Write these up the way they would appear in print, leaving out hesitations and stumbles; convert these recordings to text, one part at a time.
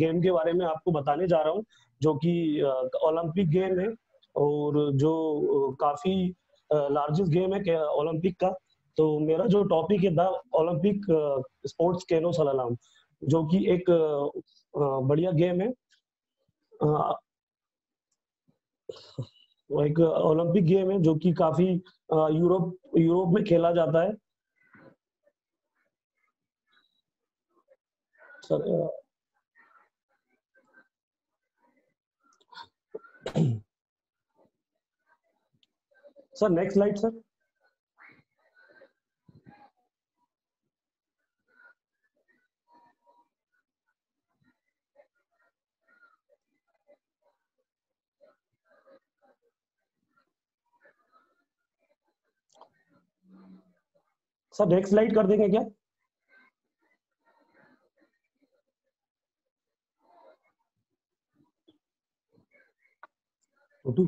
Game के बारे में आपको बताने जा रहा हूँ, जो कि ओलंपिक गेम है और जो काफ़ी लार्जेस्ट गेम है ओलंपिक का। तो मेरा जो टॉपिक है द ओलंपिक स्पोर्ट्स कैनो सलालाम, जो कि एक बढ़िया गेम है। अ, वो एक ओलंपिक गेम है जो कि काफ़ी यूरोप यूरोप में खेला जाता है। Sir sir next slide sir. Sir next slide कर देंगे क्या? छोटू,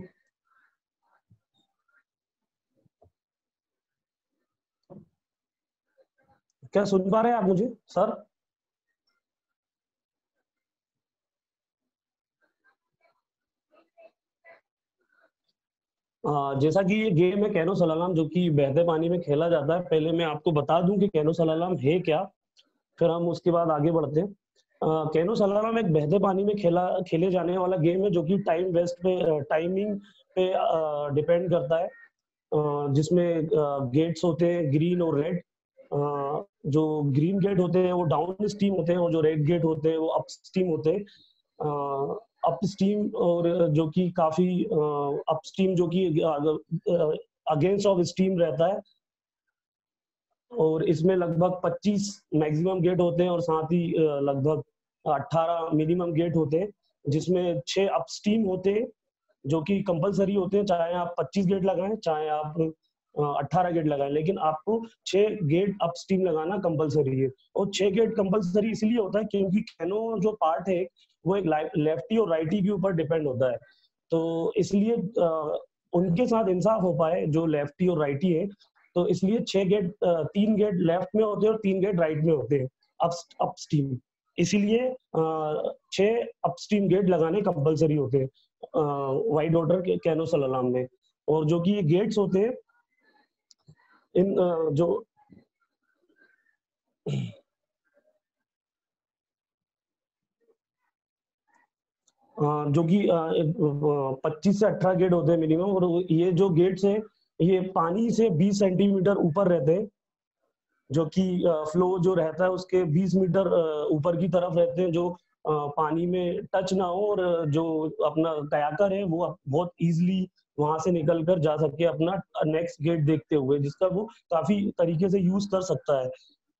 क्या सुन पा रहे हैं आप मुझे सर? जैसा कि ये गेम है कैनो सलालाम, जो कि बहते पानी में खेला जाता है। पहले मैं आपको बता दूं कि कैनो सलालाम है क्या, फिर हम उसके बाद आगे बढ़ते हैं। कैनो सलालाम एक बहते पानी में खेले जाने वाला गेम है, जो कि टाइम वेस्ट पे टाइमिंग पे डिपेंड करता है। जिसमें गेट्स होते हैं ग्रीन और रेड। जो ग्रीन गेट होते हैं वो डाउन स्ट्रीम होते हैं और जो रेड गेट होते हैं वो अप स्ट्रीम होते हैं। अप स्ट्रीम और जो कि काफी अप स्ट्रीम जो कि अगेंस्ट ऑफ स्ट्रीम रहता है। और इसमें लगभग 25 मैक्सिमम गेट होते हैं और साथ ही लगभग 18 मिनिमम गेट होते हैं, जिसमें 6 अपस्ट्रीम होते हैं जो कि कंपलसरी होते हैं, चाहे आप 25 गेट लगाएं चाहे आप 18 गेट लगाएं, लेकिन आपको 6 गेट अपस्ट्रीम लगाना कंपलसरी है। और 6 गेट कंपलसरी इसलिए होता है क्योंकि कैनो जो पार्ट है वो एक लेफ्टी और राइटी के ऊपर डिपेंड होता है। तो इसलिए उनके साथ इंसाफ हो पाए जो लेफ्टी और राइटी है, तो इसलिए 6 गेट 3 गेट लेफ्ट में होते हैं और 3 गेट राइट में होते हैं अपस्ट्रीम। इसीलिए 6 अपस्ट्रीम गेट लगाने कंपलसरी होते हैं वाइट वाटर के कैनो सलालाम में। और जो कि ये गेट्स होते हैं इन जो जो कि 25 से 18 गेट होते हैं मिनिमम। और ये जो गेट्स हैं ये पानी से 20 सेंटीमीटर ऊपर रहते हैं, जो कि फ्लो जो रहता है उसके 20 मीटर ऊपर की तरफ रहते हैं, जो पानी में टच ना हो और जो अपना कयाकर है वो बहुत इजीली वहां से निकल कर जा सके अपना नेक्स्ट गेट देखते हुए, जिसका वो काफी तरीके से यूज कर सकता है।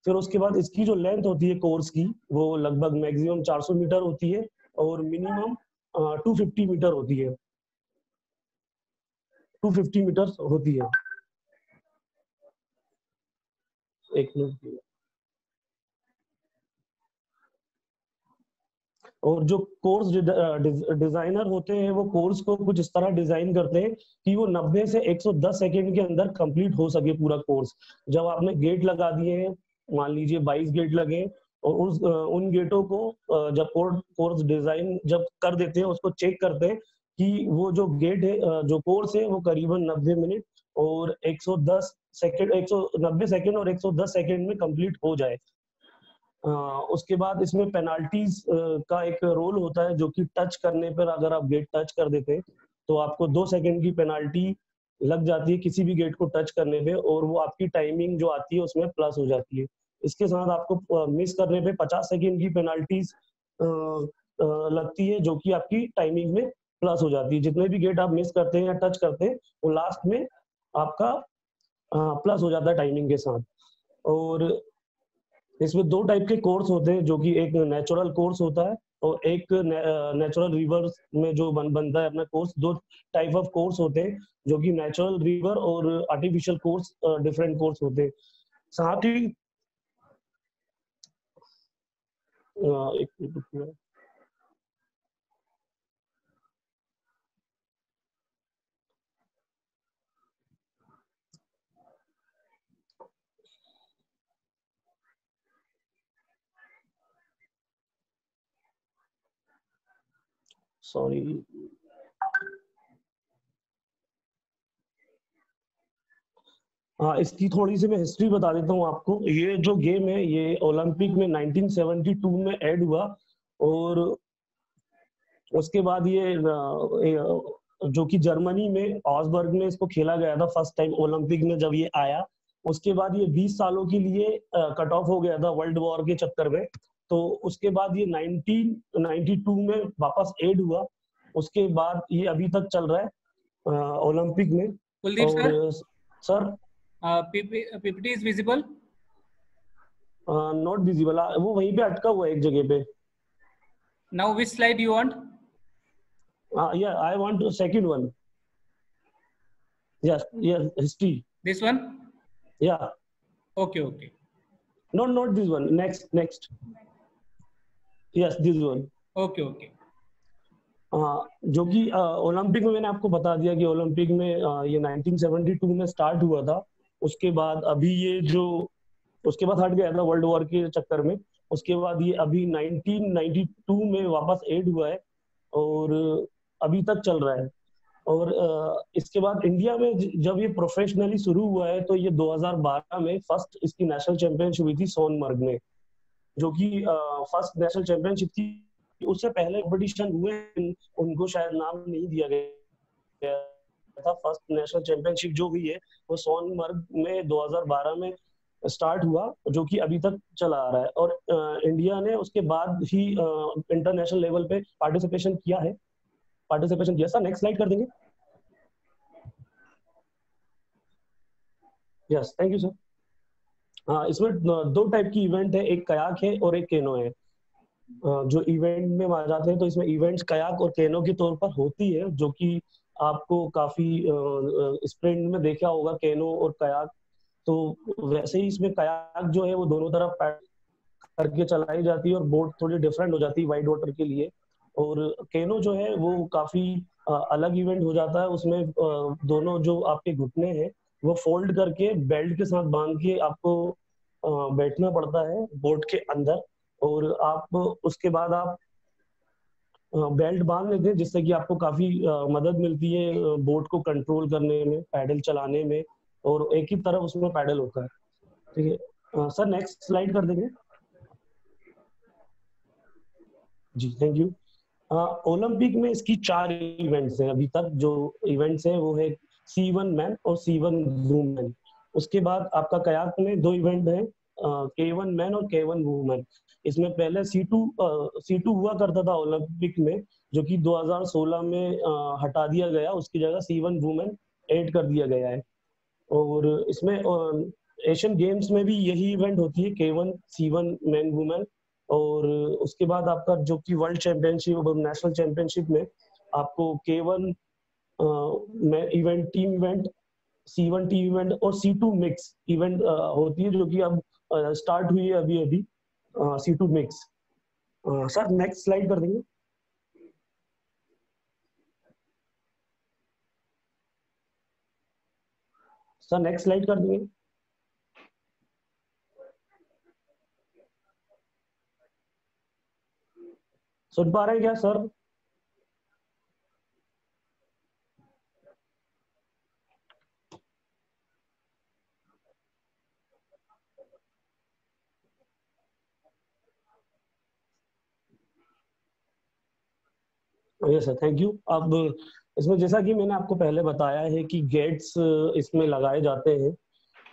फिर उसके बाद इसकी जो लेंथ होती है कोर्स की वो लगभग मैक्सिमम 400 मीटर होती है और मिनिमम 250 मीटर होती है, 250 मीटर होती है। एक मिनट। और जो कोर्स डिजाइनर होते हैं वो कोर्स को कुछ इस तरह डिजाइन करते हैं कि वो 90 से 110 सेकेंड के अंदर कंप्लीट हो सके पूरा कोर्स। जब आपने गेट लगा दिए हैं, मान लीजिए 22 गेट लगे, और उन गेटों को जब कोर्स डिजाइन जब कर देते हैं उसको चेक करते हैं कि वो जो गेट है जो कोर्स है वो करीबन 90 मिनट और 110 सेकेंड 190 सेकेंड और 110 सेकेंड में कंप्लीट हो जाए। उसके बाद इसमें पेनाल्टीज का एक रोल होता है, जो कि टच करने पर अगर आप गेट टच कर देते हैं तो आपको 2 सेकंड की पेनाल्टी लग जाती है किसी भी गेट को टच करने पे, और वो आपकी टाइमिंग जो आती है उसमें प्लस हो जाती है। इसके साथ आपको मिस करने पे 50 सेकंड की पेनाल्टीज लगती है, जो कि आपकी टाइमिंग में प्लस हो जाती है। जितने भी गेट आप मिस करते हैं या टच करते हैं वो लास्ट में आपका प्लस हो जाता है टाइमिंग के साथ। और इसमें 2 टाइप के कोर्स होते हैं, जो कि एक नेचुरल कोर्स होता है और एक नेचुरल रिवर में जो बनता है अपना कोर्स। 2 टाइप ऑफ कोर्स होते हैं, जो कि नेचुरल रिवर और आर्टिफिशियल कोर्स डिफरेंट कोर्स होते हैं। साथ ही एक मिनट। सॉरी, हाँ, इसकी थोड़ी सी मैं हिस्ट्री बता देता हूँ आपको। ये जो गेम है ये ओलंपिक में 1972 में ऐड हुआ, और उसके बाद ये जो कि जर्मनी में ऑसबर्ग में इसको खेला गया था फर्स्ट टाइम ओलंपिक में जब ये आया। उसके बाद ये 20 सालों के लिए कट ऑफ हो गया था वर्ल्ड वॉर के चक्कर में। तो उसके बाद ये 1992 में वापस ऐड हुआ। उसके बाद ये अभी तक चल रहा है ओलंपिक में। कुलदीप सर, और sir PPT is visible? Not visible, वो वहीं पे अटका हुआ है एक जगह पे। Now which slide you want? Yeah, I want the second one. Yes, yes, history. This one? Yeah. Okay, okay. No, not this one. Next. Yes, this one. Okay, okay. जो कि ओलंपिक में मैंने आपको बता दिया कि ओलंपिक में ये 1972 में स्टार्ट हुआ था। उसके बाद अभी ये जो उसके बाद हट गया था वर्ल्ड वॉर के चक्कर में। उसके बाद ये अभी 1992 में वापस ऐड हुआ है और अभी तक चल रहा है। और इसके बाद इंडिया में जब ये प्रोफेशनली शुरू हुआ है तो ये 2012 में फर्स्ट इसकी नेशनल चैंपियनशिप हुई थी सोनमर्ग में, जो कि फर्स्ट नेशनल चैंपियनशिप थी। उससे पहले कॉम्पिटिशन हुए, उनको शायद नाम नहीं दिया गया था। फर्स्ट नेशनल चैंपियनशिप जो हुई है वो सोनमर्ग में 2012 में स्टार्ट हुआ, जो कि अभी तक चला आ रहा है। और इंडिया ने उसके बाद ही इंटरनेशनल लेवल पे पार्टिसिपेशन किया। सर नेक्स्ट स्लाइड कर देंगे। Yes, thank you sir. हाँ, इसमें दो टाइप की इवेंट है, एक कयाक है और एक केनो है। जो इवेंट में आ जाते हैं तो इसमें इवेंट्स कयाक और केनो के तौर पर होती है, जो कि आपको काफी स्प्रिंट में देखा होगा केनो और कयाक। तो वैसे ही इसमें कयाक जो है वो दोनों तरफ करके चलाई जाती है और बोट थोड़ी डिफरेंट हो जाती है वाइड वाटर के लिए। और केनो जो है वो काफी अलग इवेंट हो जाता है। उसमें दोनों जो आपके घुटने हैं वो फोल्ड करके बेल्ट के साथ बांध के आपको बैठना पड़ता है बोट के अंदर। और आप उसके बाद आप बेल्ट बांध लेते हैं, जिससे कि आपको काफी मदद मिलती है बोट को कंट्रोल करने में, पैडल चलाने में। और एक ही तरफ उसमें पैडल होता है। ठीक है सर, नेक्स्ट स्लाइड कर देंगे। जी, थैंक यू। ओलंपिक में इसकी 4 इवेंट्स हैं अभी तक। जो इवेंट्स हैं वो है C1 मैन और C1 वुमेन। उसके बाद आपका कयाक में 2 इवेंट हैं, K1 मैन और K1 वुमेन। इसमें पहले C2 हुआ करता था ओलंपिक में, जो कि 2016 में हटा दिया गया। उसकी जगह C1 वुमेन ऐड कर दिया गया है। और इसमें एशियन गेम्स में भी यही इवेंट होती है, K1 C1 मैन वुमेन। और उसके बाद आपका जो कि वर्ल्ड चैंपियनशिप और नेशनल चैंपियनशिप में आपको K1 event, team event, C1 team event और C2 मिक्स इवेंट होती है, जो कि अब स्टार्ट हुई है अभी C2 mix. Sir next slide कर देंगे। सर नेक्स्ट स्लाइड कर देंगे। सुन पा रहे हैं क्या sir? Yes sir, thank you. अब इसमें जैसा कि मैंने आपको पहले बताया है कि गेट्स इसमें लगाए जाते हैं।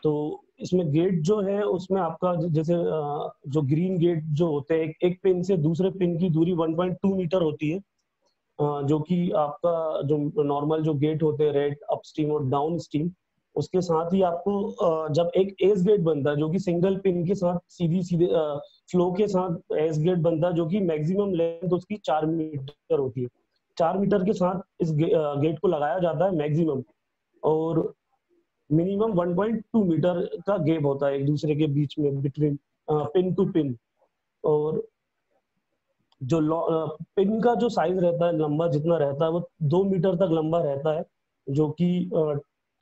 तो इसमें गेट जो है उसमें आपका जैसे जो ग्रीन गेट जो होते हैं, एक पिन से दूसरे पिन की दूरी 1.2 मीटर होती है। जो कि आपका जो नॉर्मल जो गेट होते हैं रेड अप स्ट्रीम और डाउन स्ट्रीम, उसके साथ ही आपको जब एक एस गेट बनता है जो कि सिंगल पिन के साथ सीधे फ्लो के साथ एस गेट बनता है, जो कि मैक्सिमम लेंथ उसकी 4 मीटर होती है। 4 मीटर के साथ इस गेट को लगाया जाता है मैक्सिमम। और मिनिमम 1.2 मीटर का गैप होता है एक दूसरे के बीच में, बिटवीन पिन टू पिन। और जो पिन का जो साइज रहता है, लंबा जितना रहता है वो 2 मीटर तक लंबा रहता है, जो कि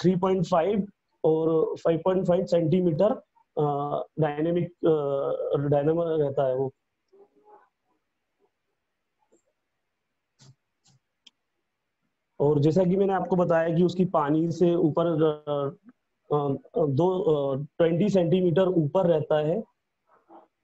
3.5 और 5.5 सेंटीमीटर डायनामो रहता है वो। और जैसा कि मैंने आपको बताया कि उसकी पानी से ऊपर 20 सेंटीमीटर ऊपर रहता है,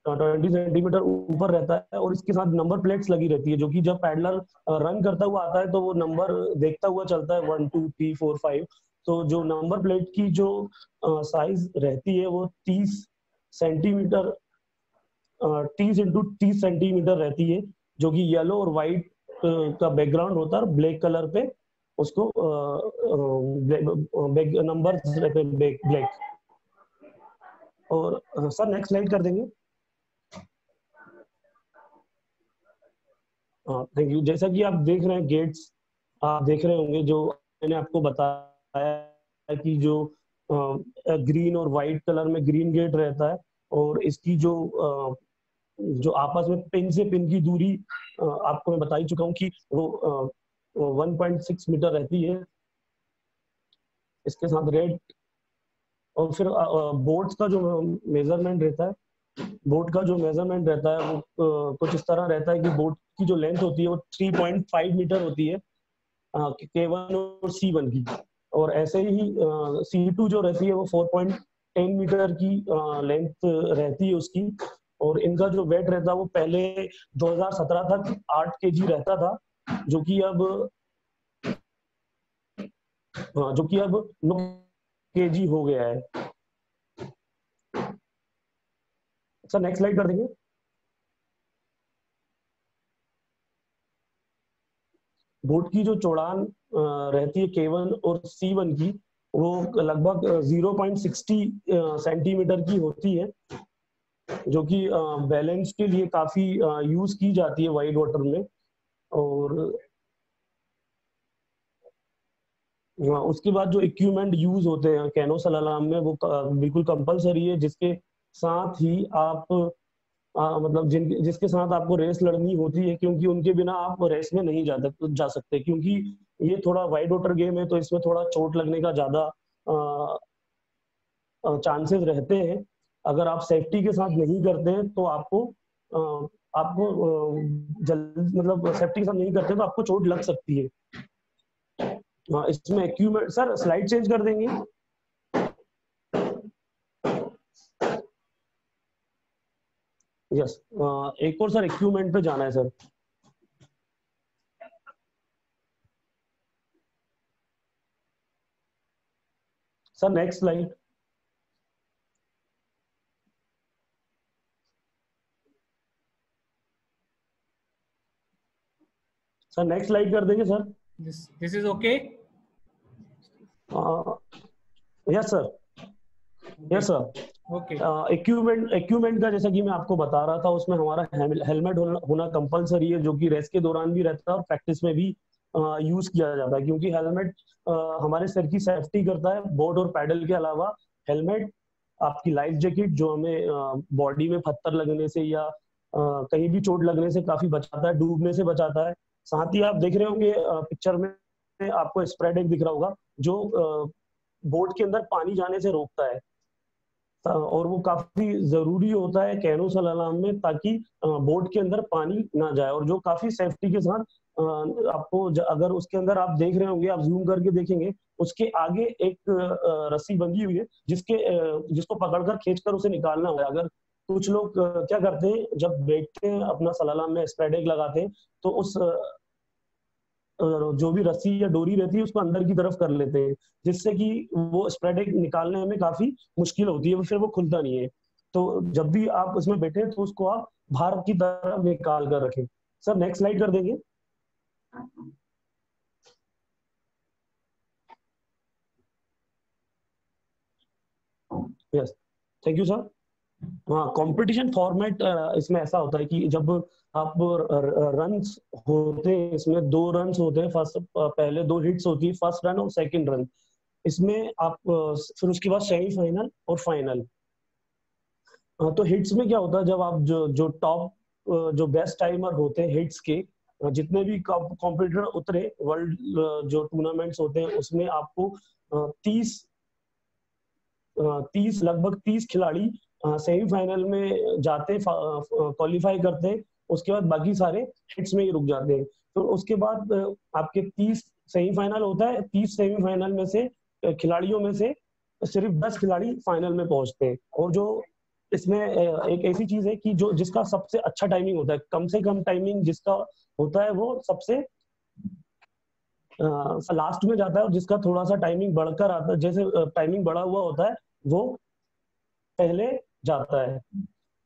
20 सेंटीमीटर ऊपर रहता है, और इसके साथ नंबर प्लेट्स लगी रहती है, जो कि जब पैडलर रन करता हुआ आता है तो वो नंबर देखता हुआ चलता है 1 2 3 4 5। तो जो नंबर प्लेट की जो साइज रहती है वो 30 सेंटीमीटर 30 × 30 सेंटीमीटर रहती है, जो कि येलो और व्हाइट का बैकग्राउंड होता है, और ब्लैक कलर पे उसको नंबर रहते हैं ब्लैक। और सर नेक्स्ट स्लाइड कर देंगे। Thank you. जैसा कि आप देख रहे हैं गेट्स, आप देख रहे होंगे जो मैंने आपको बताया कि जो ग्रीन और वाइट कलर में ग्रीन गेट रहता है, और इसकी जो आपस में पिन से पिन की दूरी आपको मैं बता ही चुका हूँ कि वो 1.6 मीटर रहती है। इसके साथ रेड, और फिर बोर्ड्स का जो मेजरमेंट रहता है, बोट का जो मेजरमेंट रहता है वो कुछ इस तरह रहता है कि बोट की जो लेंथ होती है वो 3.5 मीटर होती है, K1 और C1 की, और ऐसे ही C2 जो रहती है वो 4.10 मीटर की लेंथ रहती है उसकी। और इनका जो वेट रहता है वो पहले 2017 तक 8 kg रहता था, जो कि अब 9 kg हो गया है। सर नेक्स्ट स्लाइड कर देंगे। बोट की जो चौड़ान रहती है K1 और C1 की, वो लगभग 0.60 सेंटीमीटर की होती है, जो कि बैलेंस के लिए काफी यूज की जाती है वाइड वाटर में। और उसके बाद जो इक्विपमेंट यूज होते हैं कैनो सलालाम में वो बिल्कुल कंपलसरी है, जिसके साथ ही आप मतलब जिसके साथ आपको रेस लड़नी होती है, क्योंकि उनके बिना आप रेस में नहीं जा सकते, क्योंकि ये थोड़ा वाइड वाटर गेम है, तो इसमें थोड़ा चोट लगने का ज्यादा चांसेस रहते हैं। अगर आप सेफ्टी के साथ नहीं करते हैं तो मतलब सेफ्टी के साथ नहीं करते तो आपको चोट लग सकती है। इसमें इक्विपमेंट, सर स्लाइड चेंज कर देंगे। यस, एक और सर इक्विपमेंट पे जाना है sir. Sir next slide. Sir next slide कर देंगे sir. This is okay. Yes sir, yes sir. Okay. Equipment का जैसा कि मैं आपको बता रहा था, उसमें हमारा हेलमेट होना कंपलसरी है, जो कि रेस के दौरान भी रहता है और प्रैक्टिस में भी यूज किया जाता है, क्योंकि हेलमेट हमारे सर की सेफ्टी करता है। बोर्ड और पैडल के अलावा हेलमेट आपकी लाइफ जैकेट, जो हमें बॉडी में पत्थर लगने से या कहीं भी चोट लगने से काफी बचाता है, डूबने से बचाता है। साथ ही आप देख रहे होंगे पिक्चर में आपको स्प्रेड एक दिख रहा होगा, जो बोट के अंदर पानी जाने से रोकता है, और वो काफी जरूरी होता है कैनो सलालाम में, ताकि बोट के अंदर पानी ना जाए, और जो काफी सेफ्टी के साथ आपको अगर उसके अंदर आप देख रहे होंगे, आप जूम करके देखेंगे, उसके आगे एक रस्सी बंधी हुई है, जिसको पकड़कर खींचकर उसे निकालना होगा। अगर कुछ लोग क्या करते हैं, जब बैठते हैं अपना सलालाम में स्प्रेड एग लगाते हैं, तो उस जो भी रस्सी या डोरी रहती है उसको अंदर की तरफ कर लेते हैं, जिससे कि वो स्प्रेड एग निकालने में काफी मुश्किल होती है, फिर वो खुलता नहीं है। तो जब भी आप उसमें बैठे तो उसको आप बाहर की तरफ निकाल कर रखें। सर नेक्स्ट स्लाइड कर देंगे। Yes, thank you sir. हाँ, कंपटीशन फॉर्मेट इसमें ऐसा होता है कि जब आप रन्स होते हैं, इसमें 2 रन्स होते हैं, पहले 2 हिट्स होती है, फर्स्ट रन और सेकंड रन। इसमें आप फिर उसके बाद सेमीफाइनल और फाइनल। तो हिट्स में क्या होता है, जब आप जो टॉप जो बेस्ट टाइमर होते हैं हिट्स के, जितने भी कॉम्पिटिटर उतरे वर्ल्ड जो टूर्नामेंट्स होते हैं, उसमें आपको 30 लगभग 30 खिलाड़ी सेमीफाइनल में जाते, क्वालिफाई करते हैं। उसके बाद बाकी सारे हिट्स में ही रुक जाते हैं। तो उसके बाद आपके 30 सेमीफाइनल होता है, 30 सेमीफाइनल में से खिलाड़ियों में से सिर्फ 10 खिलाड़ी फाइनल में पहुंचते हैं। और जो इसमें एक ऐसी चीज है कि जो जिसका सबसे अच्छा टाइमिंग होता है, कम से कम टाइमिंग जिसका होता है वो सबसे लास्ट में जाता है, और जिसका थोड़ा सा टाइमिंग बढ़कर आता है, जैसे टाइमिंग बढ़ा हुआ होता है वो पहले जाता है।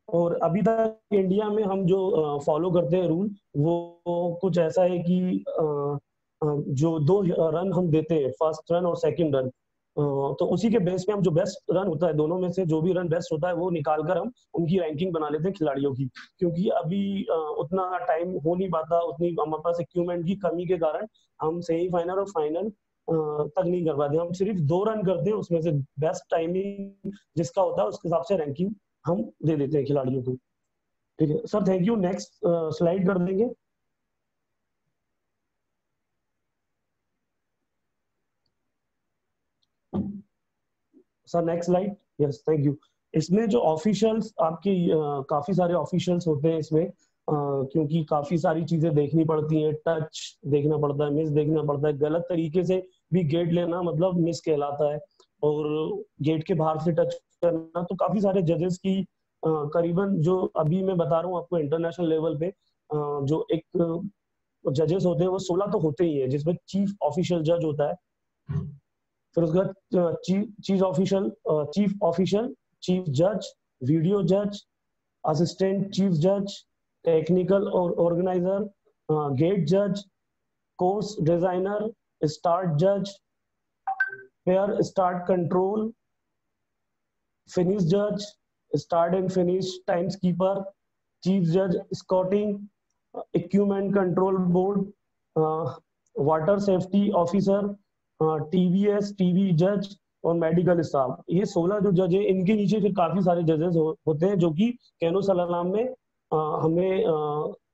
और अभी तक इंडिया में हम जो फॉलो करते हैं रूल, वो कुछ ऐसा है कि जो 2 रन हम देते हैं, फर्स्ट रन और सेकंड रन, तो उसी के बेस पे हम जो बेस्ट रन होता है दोनों में से जो भी रन बेस्ट होता है वो निकाल कर हम उनकी रैंकिंग बना लेते हैं खिलाड़ियों की। क्योंकि अभी उतना टाइम हो नहीं पाता, उतनी हमारे पास इक्विपमेंट की कमी के कारण हम सेमीफाइनल और फाइनल तक नहीं कर पाते। हम सिर्फ 2 रन करते हैं, उसमें से बेस्ट टाइमिंग जिसका होता है उसके हिसाब से रैंकिंग हम दे देते हैं खिलाड़ियों को। ठीक है sir, thank you. Next slide कर देंगे। Sir next slide. Yes, thank you. इसमें जो ऑफिशियल्स आपके काफी सारे ऑफिशियल्स होते हैं इसमें, क्योंकि काफी सारी चीजें देखनी पड़ती हैं, टच देखना पड़ता है, मिस देखना पड़ता है। गलत तरीके से भी गेट लेना मतलब मिस कहलाता है, और गेट के बाहर से टच करना, तो काफी सारे जजेस की करीबन, जो अभी मैं बता रहा हूँ आपको इंटरनेशनल लेवल पे जो एक जजेस होते हैं वो 16 तो होते ही है, जिसमें चीफ ऑफिशियल जज होता है, फिर उसके बाद चीफ ऑफिशियल, चीफ जज, वीडियो जज, असिस्टेंट चीफ जज, टेक्निकल और ऑर्गेनाइजर, गेट जज, कोर्स डिजाइनर, स्टार्ट जज, फेयर स्टार्ट कंट्रोल, फिनिश जज, start and finish times keeper, chief जज स्कॉटिंग, equipment control board, water safety officer, TVS TV जज और मेडिकल स्टाफ। ये 16 जो जज है, इनके नीचे फिर काफी सारे जजेस होते हैं जो कि कैनो सलालाम में हमें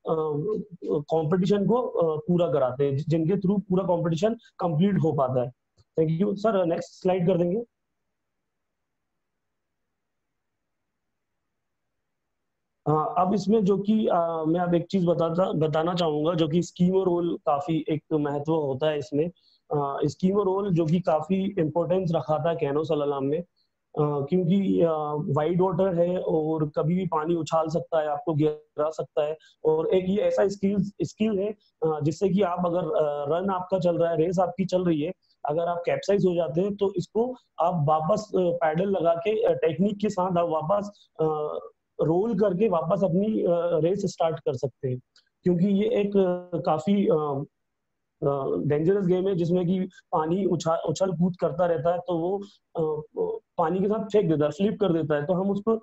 कंपटीशन को पूरा कराते हैं, जिनके थ्रू पूरा कंपटीशन कंप्लीट हो पाता है। Thank you sir. Next slide कर देंगे। अब इसमें जो कि मैं अब एक चीज बताना चाहूंगा, जो कि स्कीमो रोल काफी एक महत्व होता है इसमें। स्कीमो रोल जो कि काफी इम्पोर्टेंस रखा था कैनो सलालाम में, क्योंकि वाइड वाटर है और कभी भी पानी उछाल सकता है, आपको गिरा सकता है। और एक ये ऐसा स्किल है जिससे कि आप अगर रन आपका चल रहा है, रेस आपकी चल रही है, अगर आप कैप्साइज हो जाते हैं तो इसको आप वापस पैडल लगा के टेक्निक के साथ आप वापस रोल करके वापस अपनी रेस स्टार्ट कर सकते हैं। क्योंकि ये एक काफी डेंजरस गेम है, जिसमें कि पानी उछल कूद करता रहता है, तो वो पानी के साथ फेंक देता है, फ्लिप कर देता है। तो हम उसको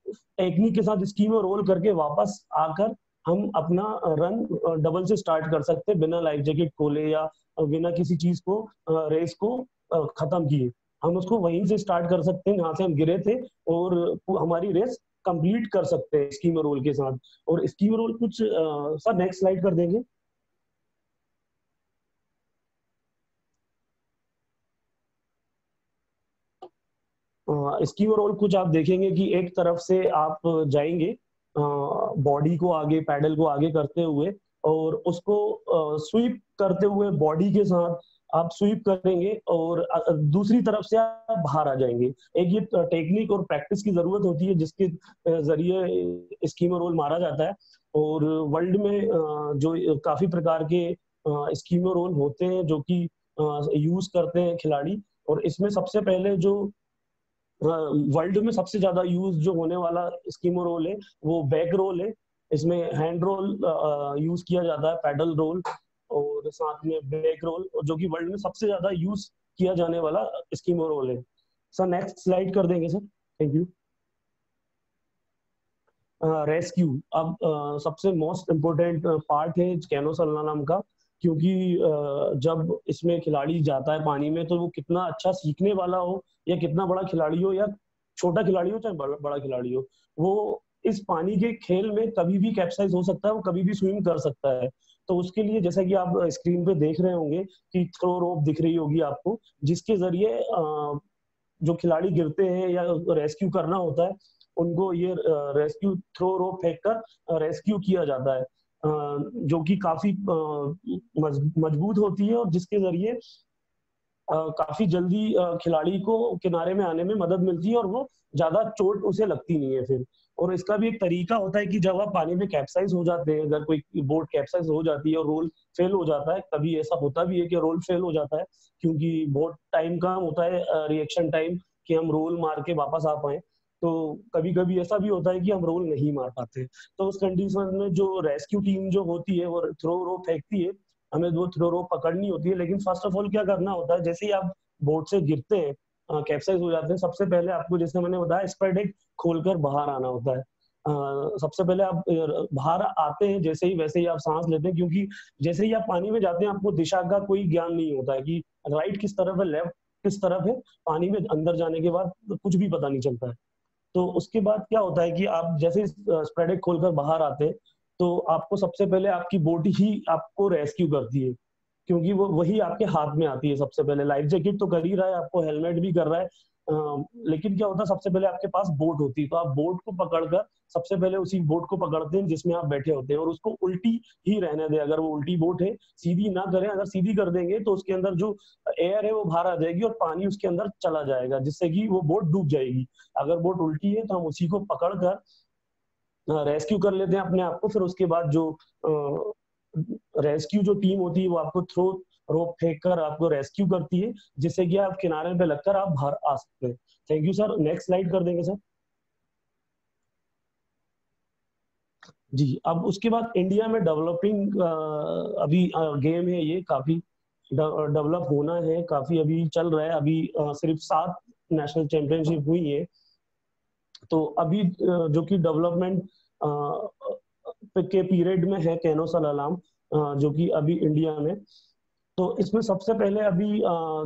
टेक्निक के साथ स्कीम में रोल करके वापस आकर हम अपना रन डबल से स्टार्ट कर सकते हैं, बिना लाइफ जैकेट खोले या बिना किसी चीज को रेस को खत्म किए। हम उसको वहीं से स्टार्ट कर सकते हैं जहाँ से हम गिरे थे, और हमारी रेस कंप्लीट कर सकते हैं स्कीम रोल के साथ। और स्कीम रोल कुछ सर नेक्स्ट स्लाइड कर देंगे। स्कीम रोल कुछ आप देखेंगे कि एक तरफ से आप जाएंगे बॉडी को आगे, पैडल को आगे करते हुए, और उसको स्वीप करते हुए बॉडी के साथ आप स्वीप करेंगे, और दूसरी तरफ से आप बाहर आ जाएंगे। एक ये टेक्निक और प्रैक्टिस की जरूरत होती है, जिसके जरिए स्कीमर रोल मारा जाता है। और वर्ल्ड में जो काफी प्रकार के स्कीमर रोल होते हैं जो कि यूज करते हैं खिलाड़ी, और इसमें सबसे पहले जो वर्ल्ड में सबसे ज्यादा यूज जो होने वाला स्कीमो रोल है वो बैक रोल है। इसमें हैंड रोल यूज किया जाता है, पैडल रोल, और साथ में बैक रोल, और जो कि वर्ल्ड में सबसे ज्यादा यूज किया जाने वाला स्कीमो रोल है। सर नेक्स्ट स्लाइड कर देंगे सर। Thank you. रेस्क्यू अब सबसे मोस्ट इम्पोर्टेंट पार्ट है कैनो सलालाम का, क्योंकि जब इसमें खिलाड़ी जाता है पानी में, तो वो कितना अच्छा सीखने वाला हो या कितना बड़ा खिलाड़ी हो या छोटा खिलाड़ी हो चाहे बड़ा खिलाड़ी हो, वो इस पानी के खेल में कभी भी कैप्साइज हो सकता है, वो कभी भी स्विम कर सकता है। तो उसके लिए जैसा कि आप स्क्रीन पे देख रहे होंगे कि थ्रो रोप दिख रही होगी आपको, जिसके जरिए जो खिलाड़ी गिरते हैं या रेस्क्यू करना होता है, उनको ये रेस्क्यू थ्रो रोप फेंक कर रेस्क्यू किया जाता है। जो कि काफी मजबूत होती है और जिसके जरिए काफी जल्दी खिलाड़ी को किनारे में आने में मदद मिलती है और वो ज्यादा चोट उसे लगती नहीं है फिर। और इसका भी एक तरीका होता है कि जब आप पानी में कैप्साइज हो जाते हैं, अगर कोई बोट कैप्साइज हो जाती है और रोल फेल हो जाता है, कभी ऐसा होता भी है कि रोल फेल हो जाता है क्योंकि बहुत टाइम कम होता है, रिएक्शन टाइम, कि हम रोल मार के वापस आ पाए। तो कभी कभी ऐसा भी होता है कि हम रोल नहीं मार पाते। तो उस कंडीशन में जो रेस्क्यू टीम जो होती है वो थ्रो रोप फेंकती है, हमें वो थ्रो रोप पकड़नी होती है। लेकिन फर्स्ट ऑफ ऑल क्या करना होता है, जैसे ही आप बोट से गिरते हैं, कैप्साइज हो जाते हैं, सबसे पहले आपको, जैसे मैंने बताया, स्प्रेड एग खोलकर बाहर आना होता है। सबसे पहले आप बाहर आते हैं जैसे ही, वैसे ही आप सांस लेते हैं, क्योंकि जैसे ही आप पानी में जाते हैं आपको दिशा का कोई ज्ञान नहीं होता है कि राइट किस तरफ है, लेफ्ट किस तरफ है। पानी में अंदर जाने के बाद कुछ भी पता नहीं चलता है। तो उसके बाद क्या होता है कि आप जैसे स्प्रेड एग खोलकर बाहर आते हैं तो आपको सबसे पहले आपकी बोट ही आपको रेस्क्यू करती है, क्योंकि वो वही आपके हाथ में आती है। सबसे पहले लाइफ जैकेट तो कर ही रहा है, आपको हेलमेट भी कर रहा है, लेकिन क्या होता है, सबसे पहले आपके पास बोट होती है, तो आप बोट को पकड़कर सबसे पहले उसी बोट को पकड़ते हैं जिसमें आप बैठे होते हैं, और उसको उल्टी ही रहने दें। अगर वो उल्टी बोट है, सीधी ना करें। अगर सीधी कर देंगे तो उसके अंदर जो एयर है वो बाहर आ जाएगी और पानी उसके अंदर चला जाएगा, जिससे कि वो बोट डूब जाएगी। अगर बोट उल्टी है तो हम उसी को पकड़कर रेस्क्यू कर लेते हैं अपने आप को। फिर उसके बाद जो रेस्क्यू जो टीम होती है वो आपको थ्रो रोप फेंक कर आपको रेस्क्यू करती है, जिससे कि आप किनारे पे लगकर आप बाहर आ सकते हैं। Thank you sir. Next slide कर देंगे सर। जी, अब उसके बाद इंडिया में डेवलपिंग अभी गेम है, ये काफी डेवलप होना है, काफी अभी चल रहा है। अभी सिर्फ 7 नेशनल चैंपियनशिप हुई है। तो अभी जो कि डेवलपमेंट के पीरियड में है कैनो सलालाम, जो कि अभी इंडिया में। तो इसमें सबसे पहले अभी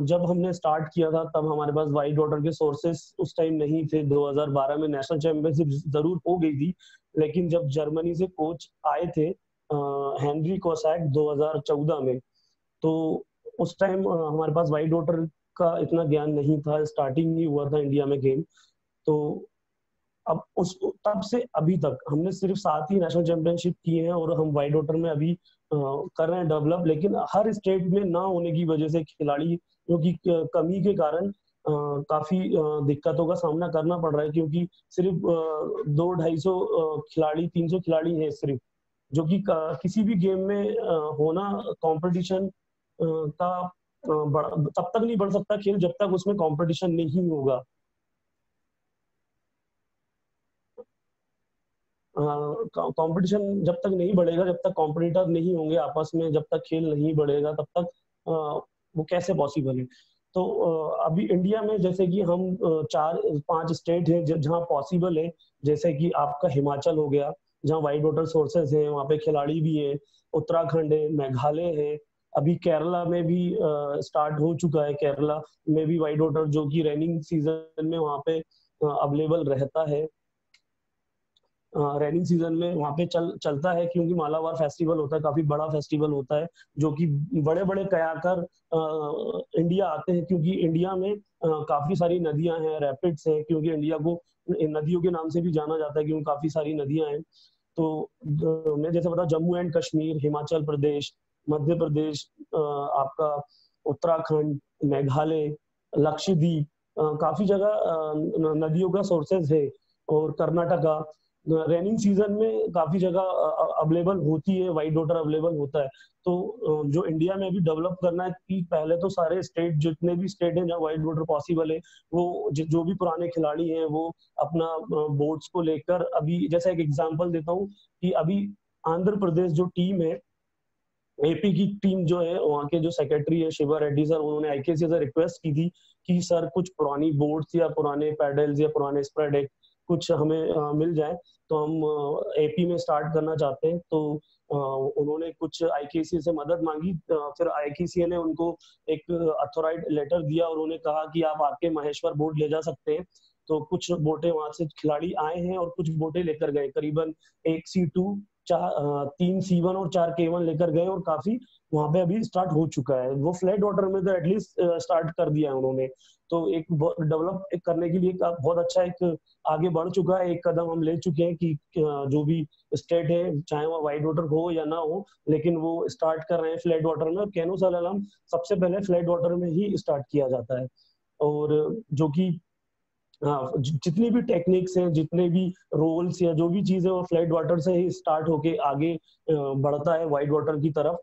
जब हमने स्टार्ट किया था तब हमारे पास वाइट वाटर के सोर्सेस उस टाइम नहीं थे। 2012 में नेशनल चैंपियनशिप जरूर हो गई थी, लेकिन जब जर्मनी से कोच आए थे हेनरी कोसैक 2014 में, तो उस टाइम हमारे पास वाइट वाटर का इतना ज्ञान नहीं था, स्टार्टिंग ही हुआ था इंडिया में गेम। तो अब उस तब से अभी तक हमने सिर्फ 7 ही नेशनल चैंपियनशिप की हैं और हम वाइट वाटर में अभी कर रहे हैं डेवलप। लेकिन हर स्टेट में ना होने की वजह से खिलाड़ी जो कि कमी के कारण काफी दिक्कतों का सामना करना पड़ रहा है, क्योंकि सिर्फ 200-250 खिलाड़ी, 300 खिलाड़ी हैं सिर्फ, जो कि किसी भी गेम में होना कंपटीशन का तब तक नहीं बढ़ सकता खेल जब तक उसमें कंपटीशन नहीं होगा। कंपटीशन जब तक नहीं बढ़ेगा, जब तक कॉम्पिटिटर नहीं होंगे आपस में, जब तक खेल नहीं बढ़ेगा, तब तक वो कैसे पॉसिबल है। तो अभी इंडिया में जैसे कि हम 4-5 स्टेट है जहाँ पॉसिबल है, जैसे कि आपका हिमाचल हो गया, जहाँ वाइट वाटर सोर्सेज है, वहाँ पे खिलाड़ी भी है। उत्तराखंड है, मेघालय है, अभी केरला में भी स्टार्ट हो चुका है। केरला में भी वाइट वाटर जो कि रेनिंग सीजन में वहाँ पे अवेलेबल रहता है। रेनिंग सीजन में वहाँ पे चलता है, क्योंकि मालाबार फेस्टिवल होता है, काफी बड़ा फेस्टिवल होता है, जो कि बड़े बड़े कयाकर इंडिया आते हैं, क्योंकि इंडिया में काफी सारी नदियां हैं, रैपिड्स हैं, क्योंकि इंडिया को नदियों के नाम से भी जाना जाता है क्योंकि काफी सारी नदियां हैं। तो मैं जैसे बता, जम्मू एंड कश्मीर, हिमाचल प्रदेश, मध्य प्रदेश, आपका उत्तराखंड, मेघालय, लक्षद्वीप, काफी जगह नदियों का सोर्सेज है। और कर्नाटका, रेनिंग सीजन में काफी जगह अवेलेबल होती है, वाइट वाटर अवेलेबल होता है। तो जो इंडिया में अभी डेवलप करना है कि पहले तो सारे स्टेट, जितने भी स्टेट हैं जहाँ वाइट वाटर पॉसिबल है, वो जो भी पुराने खिलाड़ी हैं वो अपना बोट्स को लेकर, अभी जैसा एक एग्जांपल देता हूँ कि अभी आंध्र प्रदेश जो टीम है, एपी की टीम जो है, वहाँ के जो सेक्रेटरी है शिवा रेड्डी सर, उन्होंने आईकेसी से रिक्वेस्ट की थी कि सर कुछ पुरानी बोट्स या पुराने पैडल्स या पुराने स्प्रेड कुछ हमें मिल जाए, तो हम एपी में स्टार्ट करना चाहते हैं। तो उन्होंने कुछ आईकेसी से मदद मांगी, फिर आईकेसी ने उनको एक अथोराइज लेटर दिया और उन्होंने कहा कि आप आके महेश्वर बोट ले जा सकते हैं। तो कुछ बोटें वहां से खिलाड़ी आए हैं और कुछ बोटें लेकर गए, करीबन 1 C2, 3 C1 और 4 K1 लेकर गए, और काफी वहां पे अभी स्टार्ट हो चुका है। वो फ्लैट वाटर में तो एटलीस्ट स्टार्ट कर दिया है उन्होंने। तो एक डेवलप करने के लिए बहुत अच्छा एक आगे बढ़ चुका है, एक कदम हम ले चुके हैं कि जो भी स्टेट है, चाहे वो वाइट वाटर हो या ना हो, लेकिन वो स्टार्ट कर रहे हैं फ्लैट वाटर में। कैनो सलालाम सबसे पहले फ्लैट वाटर में ही स्टार्ट किया जाता है, और जो कि हाँ, जितनी भी टेक्निक्स हैं, जितने भी रोल्स या जो भी चीजें, वो फ्लैट वाटर से ही स्टार्ट होके आगे बढ़ता है वाइट वाटर की तरफ।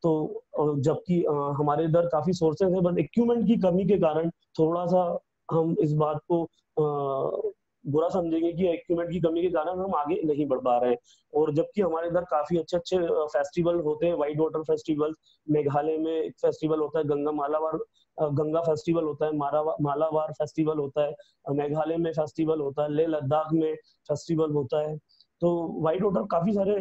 तो जबकि हमारे इधर काफी सोर्सेज हैं, बस इक्विपमेंट की कमी के कारण थोड़ा सा हम इस बात को बुरा समझेंगे कि इक्विपमेंट की कमी के कारण हम आगे नहीं बढ़ पा रहे हैं। और जबकि हमारे इधर काफी अच्छे अच्छे फेस्टिवल होते हैं, वाइट वाटर फेस्टिवल। मेघालय में एक फेस्टिवल होता है गंगा फेस्टिवल होता है, मालावार फेस्टिवल होता है, मेघालय में फेस्टिवल होता है, लेह लद्दाख में फेस्टिवल होता है। तो वाइट वाटर काफी सारे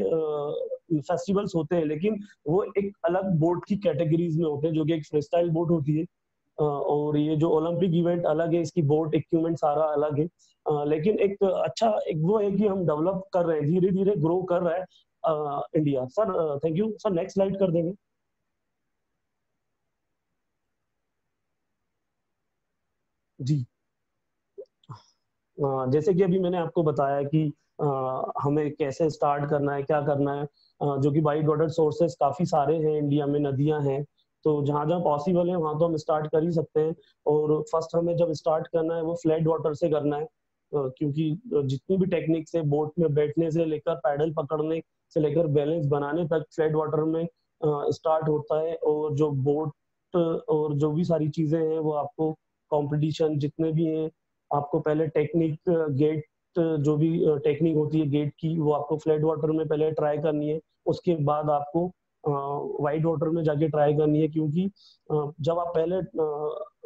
फेस्टिवल्स होते हैं, लेकिन वो एक अलग बोट की कैटेगरीज में होते हैं, जो कि एक फ्रीस्टाइल बोट होती है, और ये जो ओलंपिक इवेंट अलग है, इसकी बोट इक्विपमेंट सारा अलग है। लेकिन एक अच्छा एक वो है कि हम डेवलप कर रहे हैं, धीरे धीरे ग्रो कर रहा है India. Sir thank you sir, next slide कर देंगे। जी, जैसे कि अभी मैंने आपको बताया कि हमें कैसे स्टार्ट करना है, क्या करना है, जो कि वाइट वाटर सोर्सेस काफी सारे हैं इंडिया में, नदियां हैं, तो जहां जहां पॉसिबल है वहां तो हम स्टार्ट कर ही सकते हैं। और फर्स्ट हमें जब स्टार्ट करना है वो फ्लैट वाटर से करना है, क्योंकि जितनी भी टेक्निक्स है, बोट में बैठने से लेकर पैडल पकड़ने से लेकर बैलेंस बनाने तक, फ्लैट वाटर में स्टार्ट होता है। और जो बोट और जो भी सारी चीजें हैं वो आपको कंपटीशन जितने भी हैं, आपको पहले टेक्निक गेट, जो भी टेक्निक होती है गेट की, वो आपको फ्लैट वाटर में पहले ट्राई करनी है, उसके बाद आपको वाइट वाटर में जाके ट्राई करनी है। क्योंकि जब आप पहले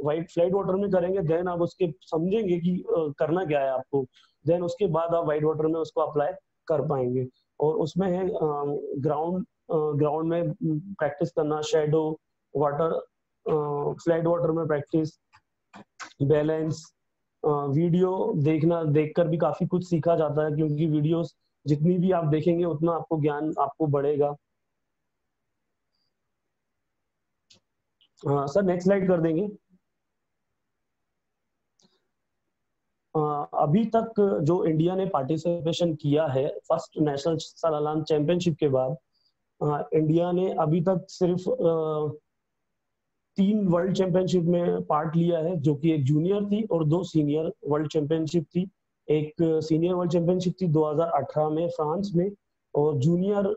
वाइट फ्लैट वाटर में करेंगे, देन आप उसके समझेंगे कि करना क्या है आपको, देन उसके बाद आप वाइट वाटर में उसको अप्लाई कर पाएंगे। और उसमें है ग्राउंड में प्रैक्टिस करना, शेडो वाटर, फ्लैट वाटर में प्रैक्टिस, बैलेंस, वीडियो देखना, देखकर भी काफी कुछ सीखा जाता है, क्योंकि वीडियोस जितनी भी आप देखेंगे उतना आपको ज्ञान आपको बढ़ेगा। सर नेक्स्ट स्लाइड कर देंगे। अभी तक जो इंडिया ने पार्टिसिपेशन किया है फर्स्ट नेशनल सलालाम चैंपियनशिप के बाद, इंडिया ने अभी तक सिर्फ 3 वर्ल्ड चैंपियनशिप में पार्ट लिया है, जो कि एक जूनियर थी और 2 सीनियर वर्ल्ड चैंपियनशिप थी। एक सीनियर वर्ल्ड चैंपियनशिप थी 2018 में फ्रांस में, और जूनियर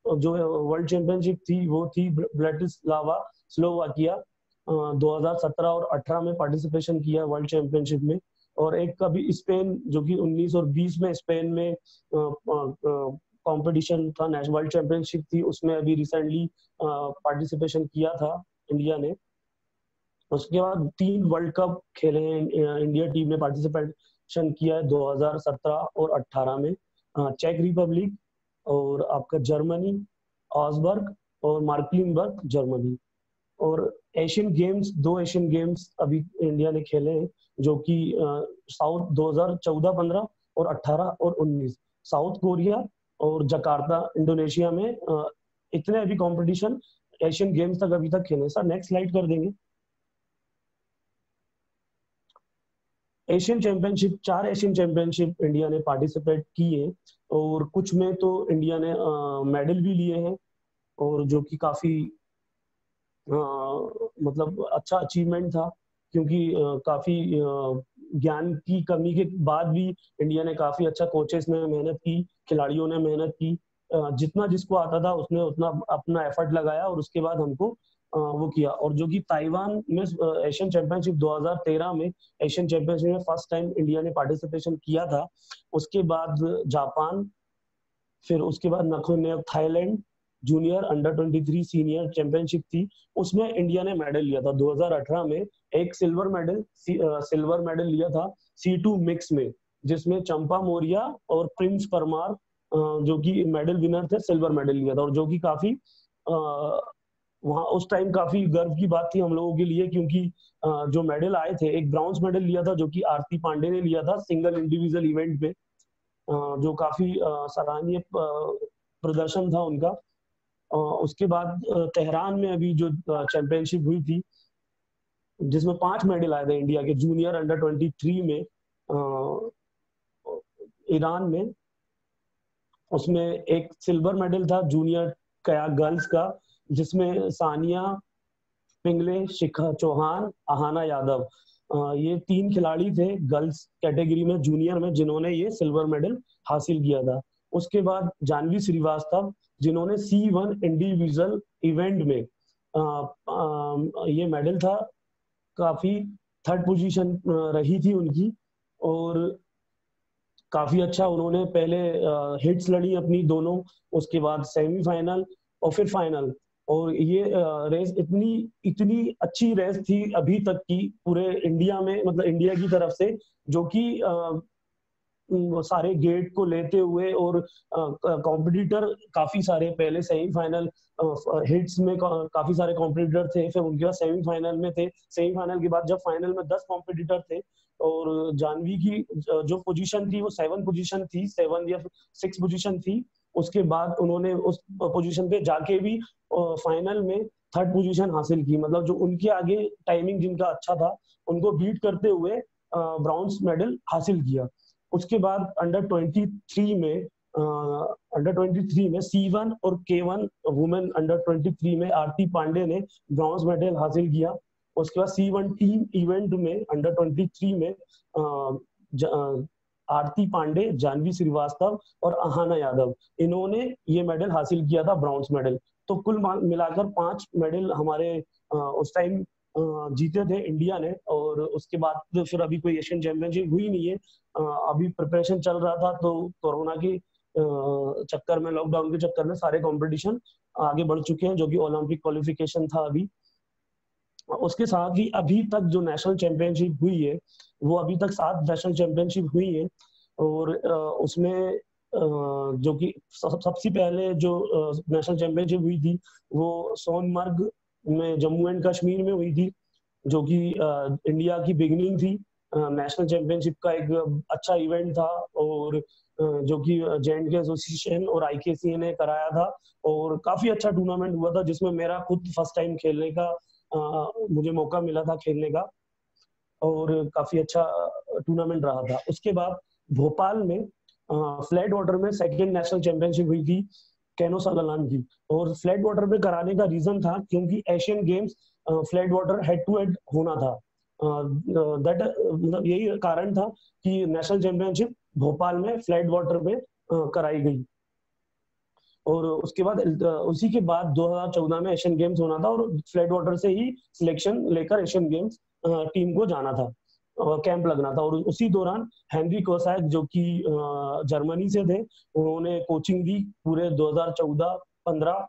जो वर्ल्ड चैंपियनशिप थी वो थी ब्राटिस्लावा, स्लोवाकिया। 2017 और 18 में पार्टिसिपेशन किया वर्ल्ड चैंपियनशिप में। और एक अभी स्पेन, जो कि 19 और 20 में स्पेन में कंपटीशन था, नेशनल वर्ल्ड चैंपियनशिप थी, उसमें अभी रिसेंटली पार्टिसिपेशन किया था इंडिया ने। उसके बाद 3 वर्ल्ड कप खेले हैं, इंडिया टीम ने पार्टिसिपेशन किया है 2017 और 18 में, चेक रिपब्लिक और आपका जर्मनी, ऑसबर्ग और मार्कलिनबर्ग जर्मनी। और एशियन गेम्स, 2 एशियन गेम्स अभी इंडिया ने खेले हैं, जो कि साउथ 2014-15 और 18 और 19 साउथ कोरिया और जकार्ता इंडोनेशिया में, इतने अभी कंपटीशन एशियन गेम्स तक अभी तक खेले। सर नेक्स्ट स्लाइड कर देंगे। Asian championship, 4 Asian championship India ने पार्टिसिपेट किए, और कुछ में तो इंडिया ने मेडल भी लिए हैं, और जो कि काफी मतलब अच्छा अचीवमेंट था, क्योंकि काफी ज्ञान की कमी के बाद भी इंडिया ने काफी अच्छा, कोचेस ने मेहनत की, खिलाड़ियों ने मेहनत की, जितना जिसको आता था उसने उतना अपना एफर्ट लगाया, और उसके बाद हमको वो किया। और जो कि ताइवान में एशियन चैंपियनशिप 2013 में, एशियन चैंपियनशिप में फर्स्ट टाइम इंडिया ने पार्टिसिपेशन किया था। उसके बाद जापान, फिर उसके बाद नखोनेव Thailand, junior under 23 senior championship थी, उसमें इंडिया ने मेडल लिया था 2018 में। एक सिल्वर मेडल लिया था C2 मिक्स में, जिसमें चंपा मौर्य और प्रिंस परमार जो कि मेडल विनर थे, सिल्वर मेडल लिया था। और जो कि काफी वहाँ उस टाइम काफी गर्व की बात थी हम लोगों के लिए, क्योंकि जो मेडल आए थे, एक ब्रॉन्ज मेडल लिया था जो कि आरती पांडे ने लिया था सिंगल इंडिविजुअल इवेंट में, जो काफी सराहनीय प्रदर्शन था उनका। उसके बाद तेहरान में अभी जो चैंपियनशिप हुई थी, जिसमें 5 मेडल आए थे इंडिया के जूनियर अंडर 23 में ईरान में। उसमें एक सिल्वर मेडल था जूनियर गर्ल्स का, जिसमें सानिया पिंगले, शिखा चौहान, आहाना यादव, ये 3 खिलाड़ी थे गर्ल्स कैटेगरी में जूनियर में जिन्होंने ये सिल्वर मेडल हासिल किया था। उसके बाद जानवी श्रीवास्तव, जिन्होंने C1 इंडिविजुअल इवेंट में ये मेडल था, काफी 3rd पोजीशन रही थी उनकी, और काफी अच्छा उन्होंने पहले हिट्स लड़ी अपनी दोनों, उसके बाद सेमीफाइनल और फिर फाइनल। और ये रेस इतनी अच्छी रेस थी अभी तक की पूरे इंडिया में, मतलब इंडिया की तरफ से, जो कि सारे गेट को लेते हुए, और कॉम्पिटिटर काफी सारे पहले सेमीफाइनल हिट्स में काफी सारे कॉम्पिटिटर थे, फिर उनके बाद सेमीफाइनल में थे, सेमीफाइनल के बाद जब फाइनल में 10 कॉम्पिटिटर थे, और जानवी की जो पोजीशन थी वो 7 पोजीशन थी, 7 या 6 पोजीशन थी। उसके बाद उन्होंने उस पोजीशन पे जाके भी फाइनल में 3rd पोजीशन हासिल की, मतलब जो उनके आगे टाइमिंग जिनका अच्छा था उनको बीट करते हुए ब्रॉन्ज मेडल हासिल किया। उसके बाद अंडर 23 में C1 और K1 वुमेन अंडर 23 में आरती पांडे ने ब्रॉन्ज मेडल हासिल किया। उसके बाद C1 टीम इवेंट में अंडर 23 में आरती पांडे, जानवी श्रीवास्तव और आहाना यादव, इन्होंने ये मेडल हासिल किया था, ब्रॉन्ज मेडल। तो कुल मिलाकर 5 मेडल हमारे उस टाइम जीते थे इंडिया ने। और उसके बाद तो फिर अभी कोई एशियन चैंपियनशिप हुई नहीं है, अभी प्रिपरेशन चल रहा था, तो कोरोना के चक्कर में, लॉकडाउन के चक्कर में सारे कंपटीशन आगे बढ़ चुके हैं, जो कि ओलंपिक क्वालिफिकेशन था अभी। उसके साथ ही अभी तक जो नेशनल चैंपियनशिप हुई है, वो अभी तक 7 नेशनल चैंपियनशिप हुई है, और उसमें जो कि सबसे पहले जो नेशनल चैंपियनशिप हुई थी वो सोनमर्ग में, जम्मू एंड कश्मीर में हुई थी, जो कि इंडिया की बिगिनिंग थी नेशनल चैंपियनशिप का, एक अच्छा इवेंट था, और जो कि J&K एसोसिएशन और IKC ने कराया था, और काफी अच्छा टूर्नामेंट हुआ था, जिसमें मेरा खुद फर्स्ट टाइम खेलने का मुझे मौका मिला था खेलने का, और काफी अच्छा टूर्नामेंट रहा था। उसके बाद भोपाल में फ्लैट वाटर में 2nd नेशनल चैंपियनशिप हुई थी कैनो सलालाम की, और फ्लैट वाटर में कराने का रीजन था क्योंकि Asian games flat water head to head होना था, दैट मतलब यही कारण था कि नेशनल चैंपियनशिप भोपाल में फ्लैट वाटर में कराई गई। और उसके बाद उसी के बाद 2014 में एशियन गेम्स होना था, और फ्लैट वाटर से ही सिलेक्शन लेकर एशियन गेम्स टीम को जाना था, कैंप लगना था। और उसी दौरान हेनरी कोसाक, जो कि जर्मनी से थे, उन्होंने कोचिंग दी पूरे 2014-15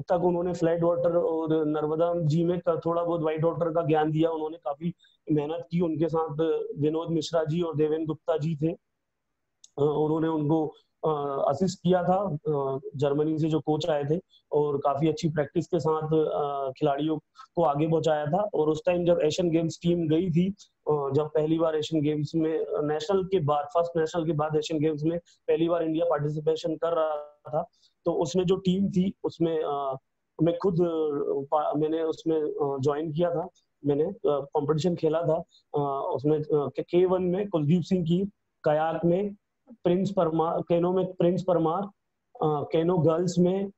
तक। उन्होंने फ्लैट वाटर और नर्मदा जी में थोड़ा बहुत व्हाइट वाटर का ज्ञान दिया, उन्होंने काफी मेहनत की। उनके साथ विनोद मिश्रा जी और देवेंद्र गुप्ता जी थे, उन्होंने उनको असिस्ट किया था, जर्मनी से जो कोच आए थे, और काफी अच्छी प्रैक्टिस के साथ खिलाड़ियों को आगे पहुंचाया था। और उस टाइम जब एशियन गेम्स टीम गई थी, जब पहली बार एशियन गेम्स में नेशनल के बाद, फर्स्ट नेशनल के बाद एशियन गेम्स में पहली बार इंडिया पार्टिसिपेशन कर रहा था, तो उसमें जो टीम थी उसमें मैंने उसमें ज्वाइन किया था, मैंने कंपटीशन खेला था। उसमें K1 में कुलदीप सिंह की, कयाक में प्रिंस परमार, केनो में प्रिंस परमार, केनो गर्ल्स में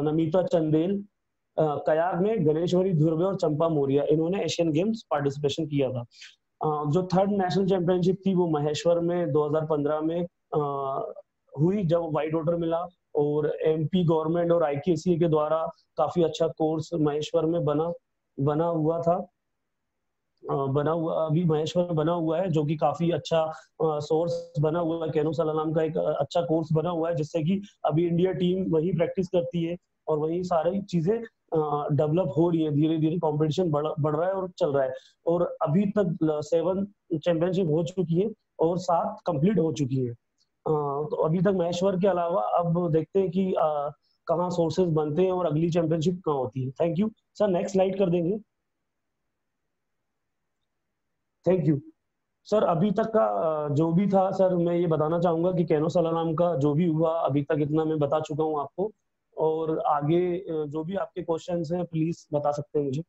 नमिता चंदेल, कयाक में गणेश्वरी धुर्वे और चंपा मौर्य, इन्होंने एशियन गेम्स पार्टिसिपेशन किया था। जो 3rd नेशनल चैंपियनशिप थी वो महेश्वर में 2015 में हुई, जब व्हाइट वाटर मिला, और MP गवर्नमेंट और IKC के द्वारा काफी अच्छा कोर्स महेश्वर में बना हुआ था, अभी महेश्वर में बना हुआ है, जो कि काफी अच्छा सोर्स बना हुआ है। कैनो सलालाम का एक अच्छा कोर्स बना हुआ है, जिससे कि अभी इंडिया टीम वही प्रैक्टिस करती है, और वही सारी चीजें डेवलप हो रही है, धीरे धीरे कंपटीशन बढ़ रहा है और चल रहा है। और अभी तक 7 चैंपियनशिप हो चुकी है और 7 कंप्लीट हो चुकी है। तो अभी तक महेश्वर के अलावा अब देखते हैं कि कहाँ सोर्सेज बनते हैं और अगली चैंपियनशिप कहाँ होती है। Thank you sir, next slide कर देंगे। Thank you sir. अभी तक का जो भी था सर, मैं ये बताना चाहूंगा कि कैनो सलालाम का जो भी हुआ अभी तक, इतना मैं बता चुका हूँ आपको, और आगे जो भी आपके क्वेश्चंस हैं प्लीज बता सकते हैं मुझे।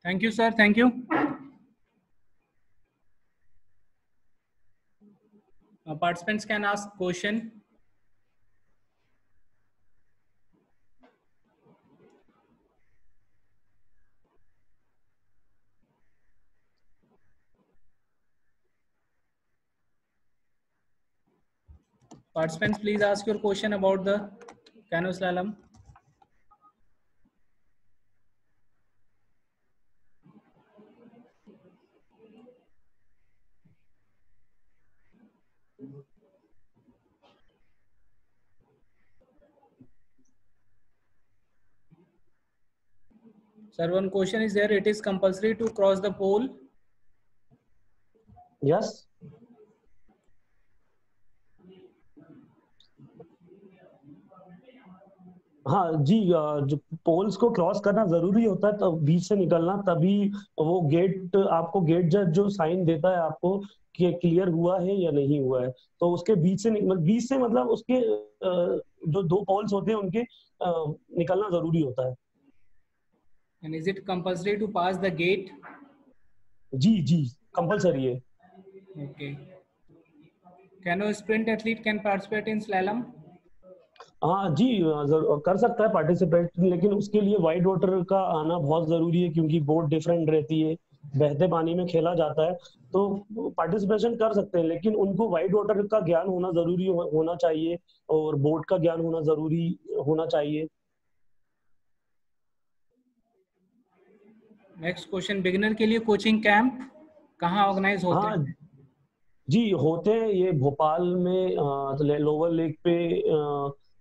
Thank you, sir. Thank you. Participants can ask question. Participants, please ask your question about the canoe slalom. Sir, one question is there. It is compulsory to cross the pole. Yes. हाँ जी, जो poles को cross करना जरूरी होता है, तो बीच से निकलना, तभी वो गेट आपको गेट जज जो साइन देता है आपको कि क्लियर हुआ है या नहीं हुआ है, तो उसके बीच से बीच से मतलब उसके जो दो पोल्स होते हैं उनके निकलना जरूरी होता है। And is it compulsory to pass the gate? जी जी, कंपलसरी है। Okay. Canoe sprint athlete can participate in slalom? हाँ जी, कर सकता है पार्टिसिपेट, लेकिन उसके लिए वाइड वाटर का आना बहुत जरूरी है, क्योंकि बोट डिफरेंट रहती है, बहते पानी में खेला जाता है, तो पार्टिसिपेशन कर सकते हैं, लेकिन उनको वाइड वाटर का ज्ञान होना जरूरी होना चाहिए और बोट का ज्ञान होना जरूरी होना चाहिए। नेक्स्ट क्वेश्चन, बिगिनर के लिए कोचिंग कैंप कहाँ ऑर्गेनाइज होते हैं? हाँ जी, होते हैं, ये भोपाल में लोअर लेक पे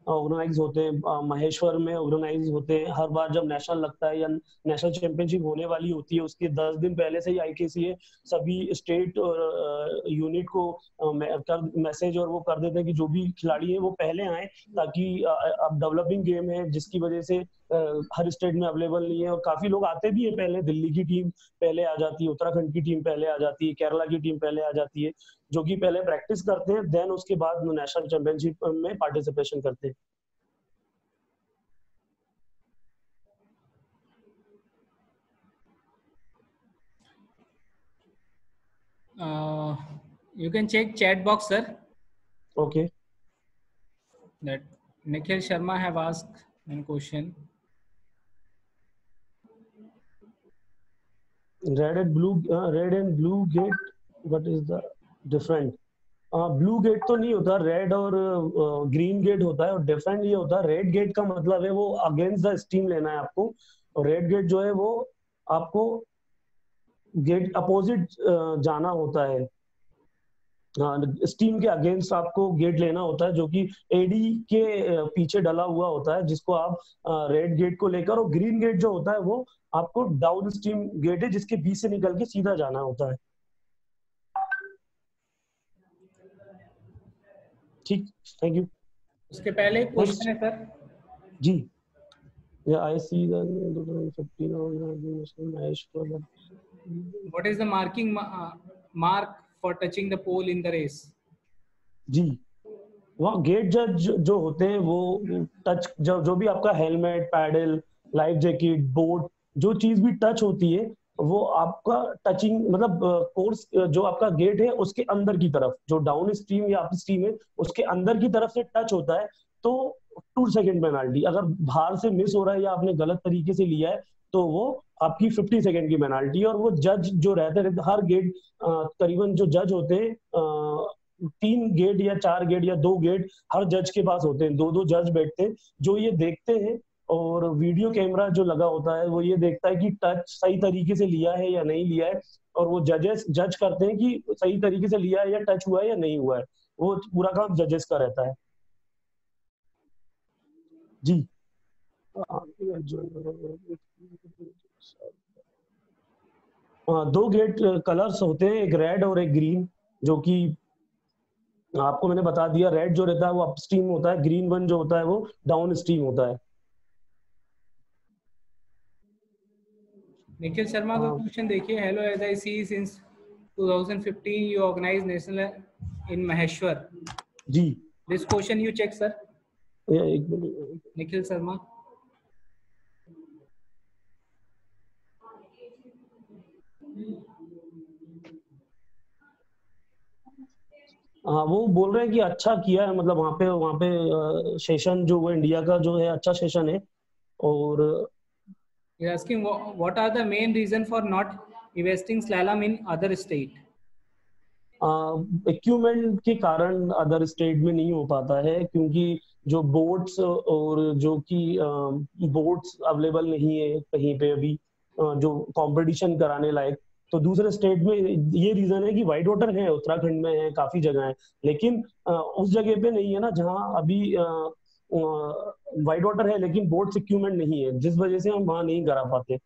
ऑर्गेनाइज होते हैं, महेश्वर में ऑर्गेनाइज होते हैं। हर बार जब नेशनल लगता है या नेशनल चैंपियनशिप होने वाली होती है, उसके 10 दिन पहले से ही IKCA सभी स्टेट और यूनिट को मैसेज और वो कर देते हैं कि जो भी खिलाड़ी है वो पहले आए, ताकि अब डेवलपिंग गेम है जिसकी वजह से हर स्टेट में अवेलेबल नहीं है, और काफी लोग आते भी है पहले। दिल्ली की टीम पहले आ जाती है, उत्तराखंड की टीम पहले आ जाती है, केरला की टीम पहले आ जाती है, जो कि पहले प्रैक्टिस करते हैं, देन उसके बाद नेशनल चैंपियनशिप में पार्टिसिपेशन करते हैं। You can check chat box, sir. Okay. That Nikhil Sharma have asked one question. Red and blue gate, what is the different? Blue gate तो नहीं होता, रेड और ग्रीन गेट होता है, और डिफरेंट ये होता है। रेड गेट का मतलब है वो अगेंस्ट द स्टीम लेना है आपको, और रेड गेट जो है वो आपको गेट अपोजिट जाना होता है, स्टीम के अगेंस्ट आपको गेट लेना होता है, जो कि एडी के पीछे डला हुआ होता है, जिसको आप रेड गेट को लेकर, और ग्रीन गेट जो होता है वो आपको डाउन स्ट्रीम गेट है, जिसके बीच से निकल के सीधा जाना होता है। ठीक, थैंक यू। उसके पहले क्वेश्चन है sir ji. I see the 15 organization Maheshwar. What is the mark for touching the pole in the race? जी, वहाँ गेट जज जो होते हैं वो टच, जो भी आपका helmet, paddle, life jacket, boat, जो चीज भी टच होती है वो आपका टचिंग मतलब कोर्स जो आपका गेट है उसके अंदर की तरफ, जो डाउन स्ट्रीम या अप स्ट्रीम है उसके अंदर की तरफ से टच होता है तो 2 सेकंड पेनाल्टी। अगर बाहर से मिस हो रहा है या आपने गलत तरीके से लिया है तो वो आपकी 50 सेकंड की पेनाल्टी। और वो जज जो रहते हर गेट करीबन जो जज होते हैं 3 गेट या 4 गेट या 2 गेट हर जज के पास होते हैं, 2-2 जज बैठते हैं जो ये देखते हैं, और वीडियो कैमरा जो लगा होता है वो ये देखता है कि टच सही तरीके से लिया है या नहीं लिया है, और वो जजेस जज करते हैं कि सही तरीके से लिया है या टच हुआ है या नहीं हुआ है। वो पूरा काम जजेस का रहता है। जी। 2 गेट कलर्स होते हैं, एक रेड और एक ग्रीन, जो कि आपको मैंने बता दिया। रेड जो रहता है वो अप स्ट्रीम होता है, ग्रीन वन जो होता है वो डाउन स्ट्रीम होता है। निखिल शर्मा का क्वेश्चन देखिए, hello, as I see since 2015 you organize national in Maheshwar. जी, this question you check sir. एक मिनट। निखिल शर्मा, हाँ, वो बोल रहे हैं कि अच्छा किया है, मतलब वहाँ पे सेशन जो वो इंडिया का जो है अच्छा सेशन है। और You're asking what are the main reason for not investing slalom in other state? Equipment के कारण अदर स्टेट में नहीं हो पाता है, क्योंकि जो बोट्स और जो कि बोट्स अवेलेबल नहीं है कहीं पे अभी, जो कंपटीशन कराने लायक। तो दूसरे स्टेट में ये रीजन है कि वाइट वाटर है, उत्तराखंड में है, काफी जगह है, लेकिन उस जगह पे नहीं है ना जहाँ अभी वाइट वाटर है लेकिन बोट्स इक्विपमेंट नहीं है, जिस वजह से हम वहाँ नहीं करा पाते,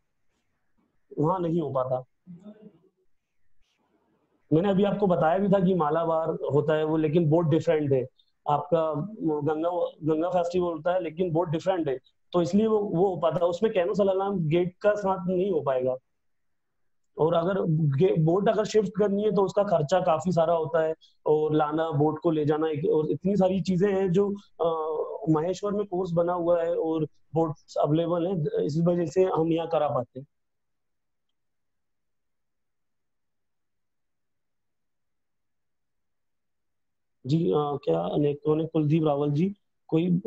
वहाँ नहीं हो पाता। मैंने अभी आपको बताया भी था कि मालाबार होता है वो, लेकिन बहुत डिफरेंट है। आपका गंगा गंगा फेस्टिवल होता है लेकिन बहुत डिफरेंट है, तो इसलिए वो हो पाता है उसमें। कैनो सलालाम गेट का साथ नहीं हो पाएगा। और अगर बोट अगर शिफ्ट करनी है तो उसका खर्चा काफी सारा होता है, और लाना बोट को ले जाना और इतनी सारी चीजें हैं जो महेश्वर में कोर्स बना हुआ है और बोट अवेलेबल है, इस वजह से हम यहाँ करा पाते हैं। जी क्या कौन है? कुलदीप रावल जी कोई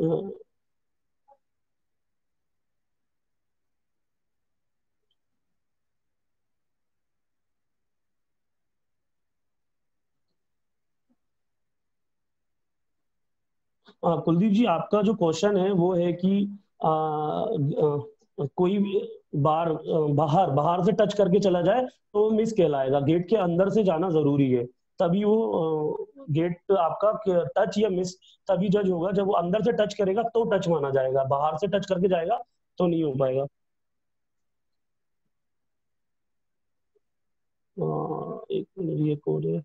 कुलदीप जी, आपका जो क्वेश्चन है वो है कि कोई भी बाहर बाहर से टच करके चला जाए तो मिस कहलाएगा, गेट के अंदर से जाना जरूरी है, तभी वो गेट आपका टच या मिस तभी जज होगा। जब वो अंदर से टच करेगा तो टच माना जाएगा, बाहर से टच करके जाएगा तो नहीं हो पाएगा। एक मिनट, ये कोड है।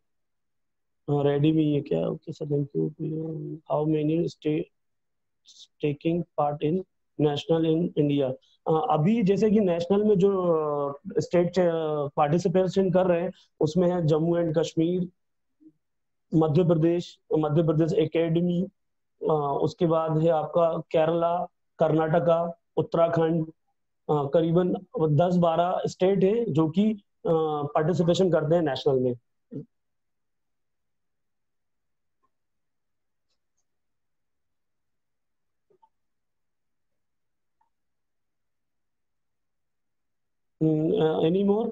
रेडी में ये क्या? Okay sir, thank you. How many state taking part in national in India? अभी जैसे कि नेशनल में जो स्टेट पार्टिसिपेशन कर रहे हैं उसमें है जम्मू एंड कश्मीर, मध्य प्रदेश एकेडमी, उसके बाद है आपका केरला, कर्नाटका, उत्तराखंड। करीबन 10-12 स्टेट है जो कि पार्टिसिपेशन करते हैं नेशनल में। Any more?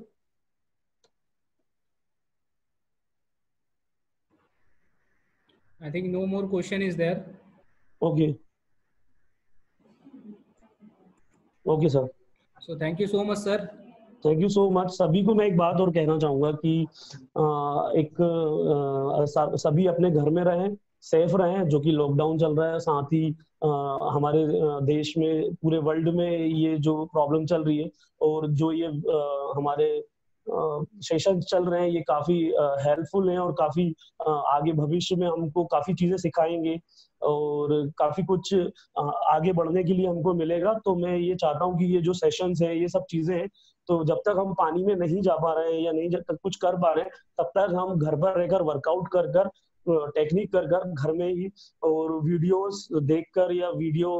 I think no more question is there. Okay, okay sir. So thank you so much, sir. Thank you so much. सभी को मैं एक बात और कहना चाहूंगा कि सभी अपने घर में रहें, सेफ रहें, जो कि लॉकडाउन चल रहा है, साथ ही हमारे देश में, पूरे वर्ल्ड में ये जो प्रॉब्लम चल रही है और जो ये हमारे सेशन चल रहे हैं, ये काफी हेल्पफुल हैं और काफी आगे भविष्य में हमको काफी चीजें सिखाएंगे और काफी कुछ आगे बढ़ने के लिए हमको मिलेगा। तो मैं ये चाहता हूँ कि ये जो सेशंस है, ये सब चीजें हैं, तो जब तक हम पानी में नहीं जा पा रहे हैं या नहीं जब तक कुछ कर पा रहे हैं, तब तक हम घर पर रहकर वर्कआउट कर कर, टेक्निक कर कर घर में ही, और वीडियोस देखकर या वीडियो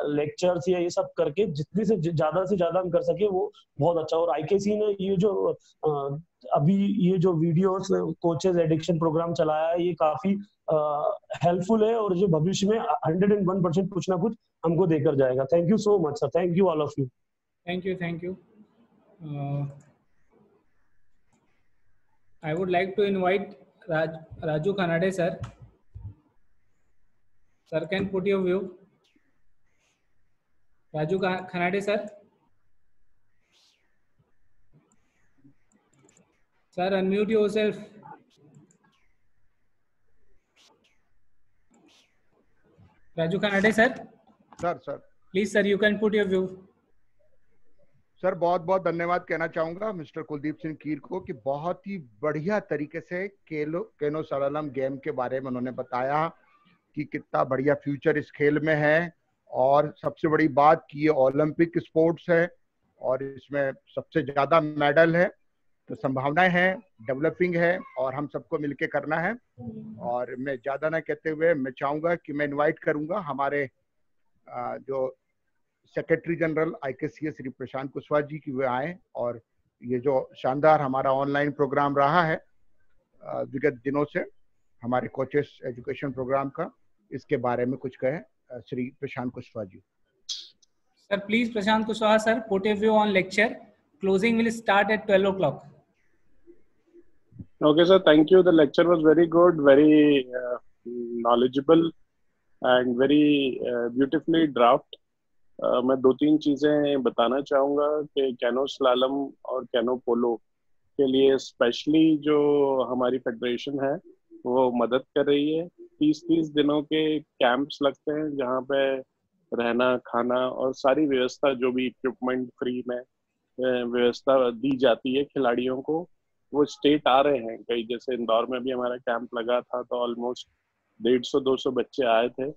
लेक्चर्स या ये सब करके जितनी से ज्यादा हम कर सके वो बहुत अच्छा। और आईकेसी ने ये जो अभी ये जो वीडियोस कोचेस एडिक्शन प्रोग्राम चलाया है, ये काफी हेल्पफुल है और जो भविष्य में 101% कुछ ना कुछ हमको देकर जाएगा। Thank you so much sir, thank you all of you. Thank you, thank you. I would like to invite Raju Khanade, sir. Sir can put your view. Raju Khanade, sir. Sir, unmute yourself. Raju Khanade, sir. Sir Please, sir, you can put your view. Sir बहुत बहुत धन्यवाद कहना चाहूंगा mister Kuldeep Singh कीर को कि बहुत ही बढ़िया तरीके से केनो सलालम गेम के बारे में उन्होंने बताया कि कितना बढ़िया फ्यूचर इस खेल में है, और सबसे बड़ी बात कि ये ओलंपिक स्पोर्ट्स है और इसमें सबसे ज्यादा मेडल है, तो संभावनाएं हैं, डेवलपिंग है और हम सबको मिलके करना है। और मैं ज्यादा ना कहते हुए मैं चाहूंगा कि मैं इनवाइट करूंगा हमारे जो सेक्रेटरी जनरल आईकेसीएस श्री प्रशांत कुशवाहा जी की वे आए, और ये जो शानदार हमारा ऑनलाइन प्रोग्राम रहा है विगत दिनों से, हमारे कोचेस एजुकेशन प्रोग्राम का, इसके बारे में कुछ कहें श्री प्रशांत Kushwaha ji. Sir, please, Prashant Kushwaha, sir, put a view on lecture. Closing will start at 12 o'clock. Okay, sir. Thank you. The lecture was very good, very knowledgeable, and very beautifully draft. मैं दो तीन चीजें बताना चाहूँगा कि कैनो स्लालम और canoe पोलो के लिए स्पेशली जो हमारी फेडरेशन है वो मदद कर रही है। 30-30 दिनों के कैंप्स लगते हैं जहाँ पे रहना, खाना और सारी व्यवस्था, जो भी इक्विपमेंट फ्री में व्यवस्था दी जाती है खिलाड़ियों को। वो स्टेट आ रहे हैं कई, जैसे इंदौर में भी हमारा कैंप लगा था तो ऑलमोस्ट 150-200 बच्चे आए थे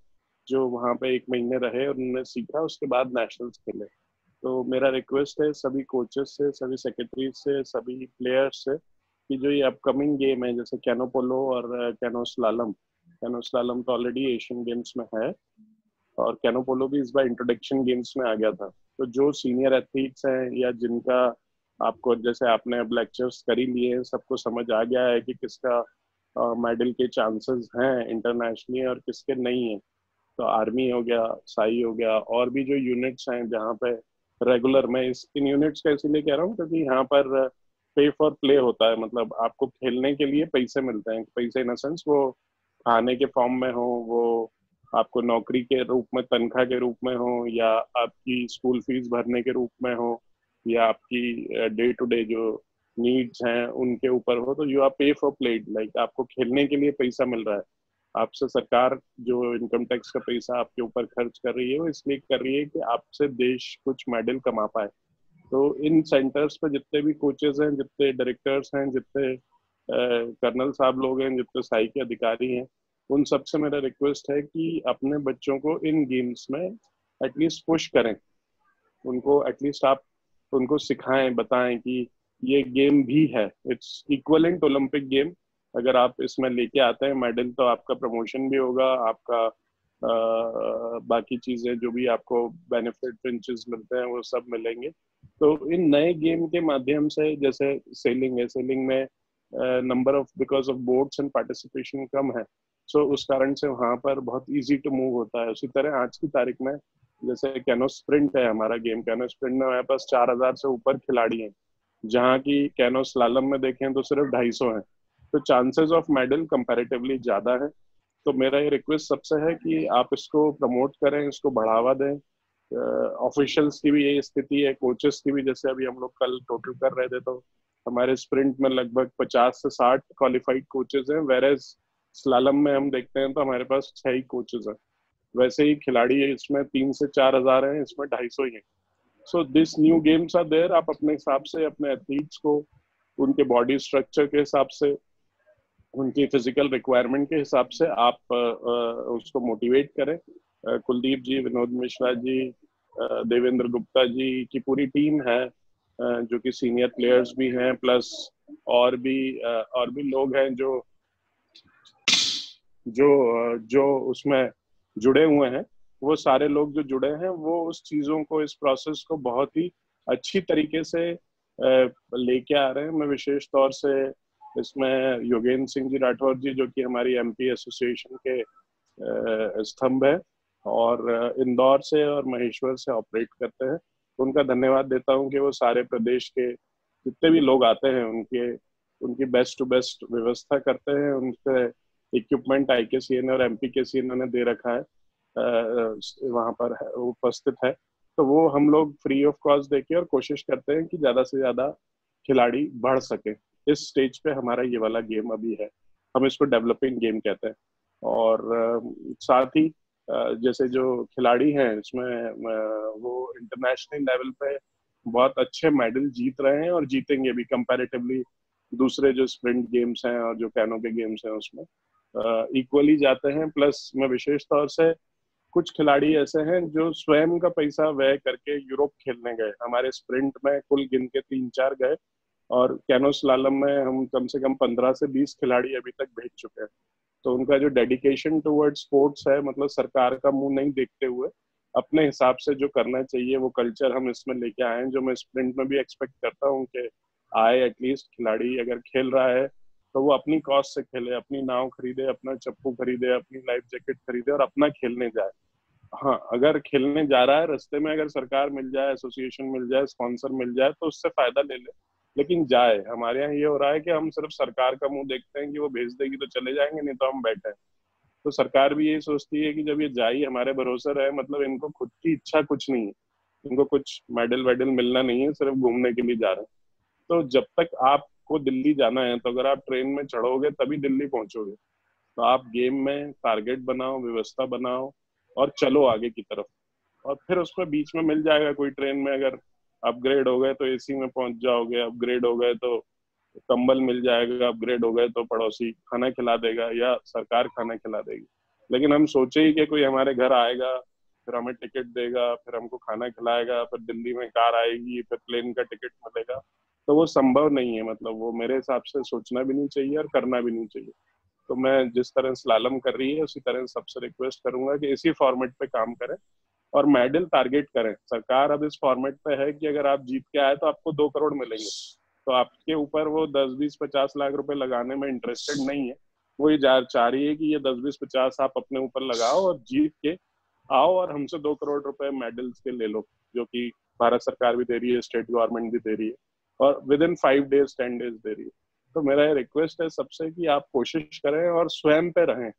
जो वहाँ पे एक महीने रहे और उन्होंने सीखा, उसके बाद नेशनल्स खेले। तो मेरा रिक्वेस्ट है सभी कोचेस से, सभी सेक्रेटरी से, सभी प्लेयर्स से कि जो ये अपकमिंग गेम है जैसे कैनो पोलो और कैनो स्लालम तो ऑलरेडी एशियन गेम्स में है और कैनो पोलो भी इस बार इंट्रोडक्शन गेम्स में आ गया था। तो जो सीनियर एथलीट्स हैं या जिनका आपको, जैसे आपने अब लेक्चर्स कर ही लिए हैं, सबको समझ आ गया है कि किसका मेडल के चांसेस हैं इंटरनेशनली और किसके नहीं है। तो आर्मी हो गया, साई हो गया, और भी जो यूनिट्स हैं जहाँ पे रेगुलर, मैं इन यूनिट्स का इसीलिए कह रहा हूँ क्योंकि यहाँ पर पे फॉर प्ले होता है, मतलब आपको खेलने के लिए पैसे मिलते हैं। पैसे इन सेंस वो खाने के फॉर्म में हो, वो आपको नौकरी के रूप में, तनख्वाह के रूप में हो, या आपकी स्कूल फीस भरने के रूप में हो, या आपकी डे टू डे जो नीड्स हैं उनके ऊपर हो। तो यू आर पे फॉर प्लेड, लाइक आपको खेलने के लिए पैसा मिल रहा है। आपसे सरकार जो इनकम टैक्स का पैसा आपके ऊपर खर्च कर रही है वो इसलिए कर रही है कि आपसे देश कुछ मेडल कमा पाए। तो इन सेंटर्स पे जितने भी कोचेस हैं, जितने डायरेक्टर्स हैं, जितने कर्नल साहब लोग हैं, जितने साई के अधिकारी हैं, उन सबसे मेरा रिक्वेस्ट है कि अपने बच्चों को इन गेम्स में एटलीस्ट पुश करें। उनको एटलीस्ट आप उनको सिखाएं, बताएं कि ये गेम भी है, इट्स इक्वलेंट ओलंपिक गेम। अगर आप इसमें लेके आते हैं मेडल तो आपका प्रमोशन भी होगा, आपका बाकी चीजें जो भी आपको बेनिफिट पिंचेस मिलते हैं वो सब मिलेंगे। तो इन नए गेम के माध्यम से, जैसे सेलिंग है, सेलिंग में number of, because of boats and participation कम है, सो उस कारण से वहाँ पर बहुत इजी टू मूव होता है। उसी तरह आज की तारीख में जैसे कैनो स्प्रिंट है हमारा गेम, कैनो स्प्रिंट में हमारे पास 4000 से ऊपर खिलाड़ी हैं, जहाँ की कैनो स्लालम में देखें तो सिर्फ 250 हैं। तो चांसेस ऑफ मेडल कंपैरेटिवली ज्यादा है। तो मेरा ये रिक्वेस्ट सबसे है कि आप इसको प्रमोट करें, इसको बढ़ावा दें। ऑफिशियल्स की भी यही स्थिति है, कोचेस की भी। जैसे अभी हम लोग कल टोटल कर रहे थे तो हमारे स्प्रिंट में लगभग 50 से 60 क्वालिफाइड कोचेस हैं, वेरेज स्लालम में हम देखते हैं तो हमारे पास 6 ही कोचेस हैं। वैसे ही खिलाड़ी इसमें 3 से 4 हजार हैं, इसमें 250 ही हैं। So this new games are there. आप अपने हिसाब से अपने एथलीट्स को उनके बॉडी स्ट्रक्चर के हिसाब से, उनकी फिजिकल रिक्वायरमेंट के हिसाब से आप उसको मोटिवेट करें। कुलदीप जी, विनोद मिश्रा जी, देवेंद्र गुप्ता जी की पूरी टीम है जो कि सीनियर प्लेयर्स भी हैं, प्लस और भी लोग हैं जो जो जो उसमें जुड़े हुए हैं। वो सारे लोग जो जुड़े हैं वो उस चीजों को, इस प्रोसेस को बहुत ही अच्छी तरीके से लेके आ रहे हैं। मैं विशेष तौर से इसमें योगेंद्र सिंह जी राठौर जी, जो कि हमारी एमपी एसोसिएशन के स्तंभ है और इंदौर से और महेश्वर से ऑपरेट करते हैं, उनका धन्यवाद देता हूं कि वो सारे प्रदेश के जितने भी लोग आते हैं उनकी बेस्ट टू बेस्ट व्यवस्था करते हैं। उनके इक्विपमेंट IKCN और MPKCN ने दे रखा है, वहाँ पर उपस्थित है। तो वो हम लोग फ्री ऑफ कॉस्ट देके और कोशिश करते हैं कि ज्यादा से ज्यादा खिलाड़ी बढ़ सके। इस स्टेज पे हमारा ये वाला गेम अभी है, हम इसको डेवलपिंग गेम कहते हैं। और साथ ही जैसे जो खिलाड़ी हैं इसमें वो इंटरनेशनल लेवल पे बहुत अच्छे मेडल जीत रहे हैं और जीतेंगे भी कंपैरेटिवली दूसरे जो स्प्रिंट गेम्स हैं और जो कैनो के गेम्स हैं उसमें इक्वली जाते हैं। प्लस मैं विशेष तौर से कुछ खिलाड़ी ऐसे हैं जो स्वयं का पैसा व्यय करके यूरोप खेलने गए। हमारे स्प्रिंट में कुल गिन के 3-4 गए और कैनो स्लालम में हम कम से कम 15 से 20 खिलाड़ी अभी तक भेज चुके हैं। तो उनका जो डेडिकेशन टुवर्ड स्पोर्ट्स है, मतलब सरकार का मुंह नहीं देखते हुए अपने हिसाब से जो करना चाहिए वो कल्चर हम इसमें लेके आए हैं, जो मैं स्प्रिंट में भी एक्सपेक्ट करता हूँ कि आए। एटलीस्ट खिलाड़ी अगर खेल रहा है तो वो अपनी कॉस्ट से खेले, अपनी नाव खरीदे, अपना चप्पू खरीदे, अपनी लाइफ जैकेट खरीदे और अपना खेलने जाए। हाँ, अगर खेलने जा रहा है, रास्ते में अगर सरकार मिल जाए, एसोसिएशन मिल जाए, स्पॉन्सर मिल जाए तो उससे फायदा ले ले, लेकिन जाए। हमारे यहाँ ये हो रहा है कि हम सिर्फ सरकार का मुंह देखते हैं कि वो भेज देगी तो चले जाएंगे, नहीं तो हम बैठे हैं। तो सरकार भी यही सोचती है कि जब ये जाई हमारे भरोसे रहे, मतलब इनको खुद की इच्छा कुछ नहीं है, इनको कुछ मेडल वेडल मिलना नहीं है, सिर्फ घूमने के लिए जा रहे हैं। तो जब तक आपको दिल्ली जाना है, तो अगर आप ट्रेन में चढ़ोगे तभी दिल्ली पहुंचोगे। तो आप गेम में टारगेट बनाओ, व्यवस्था बनाओ और चलो आगे की तरफ। और फिर उसमें बीच में मिल जाएगा कोई ट्रेन में, अगर अपग्रेड हो गए तो एसी में पहुंच जाओगे, अपग्रेड हो गए तो कंबल मिल जाएगा, अपग्रेड हो गए तो पड़ोसी खाना खिला देगा या सरकार खाना खिला देगी। लेकिन हम सोचे ही कि कोई हमारे घर आएगा, फिर हमें टिकट देगा, फिर हमको खाना खिलाएगा, फिर दिल्ली में कार आएगी, फिर प्लेन का टिकट मिलेगा, तो वो संभव नहीं है। मतलब वो मेरे हिसाब से सोचना भी नहीं चाहिए और करना भी नहीं चाहिए। तो मैं जिस तरह स्लालम कर रही है उसी तरह सबसे रिक्वेस्ट करूंगा कि इसी फॉर्मेट पे काम करें और मेडल टारगेट करें। सरकार अब इस फॉर्मेट पे है कि अगर आप जीत के आए तो आपको 2 करोड़ मिलेंगे, तो आपके ऊपर वो 10-20-50 लाख रुपए लगाने में इंटरेस्टेड नहीं है। वो ये चाह रही है कि ये 10-20-50 आप अपने ऊपर लगाओ और जीत के आओ और हमसे 2 करोड़ रुपए मेडल्स के ले लो, जो कि भारत सरकार भी दे रही है, स्टेट गवर्नमेंट भी दे रही है और विद इन 5 डेज 10 डेज दे रही है। तो मेरा ये रिक्वेस्ट है सबसे कि आप कोशिश करें और स्वयं पे रहें,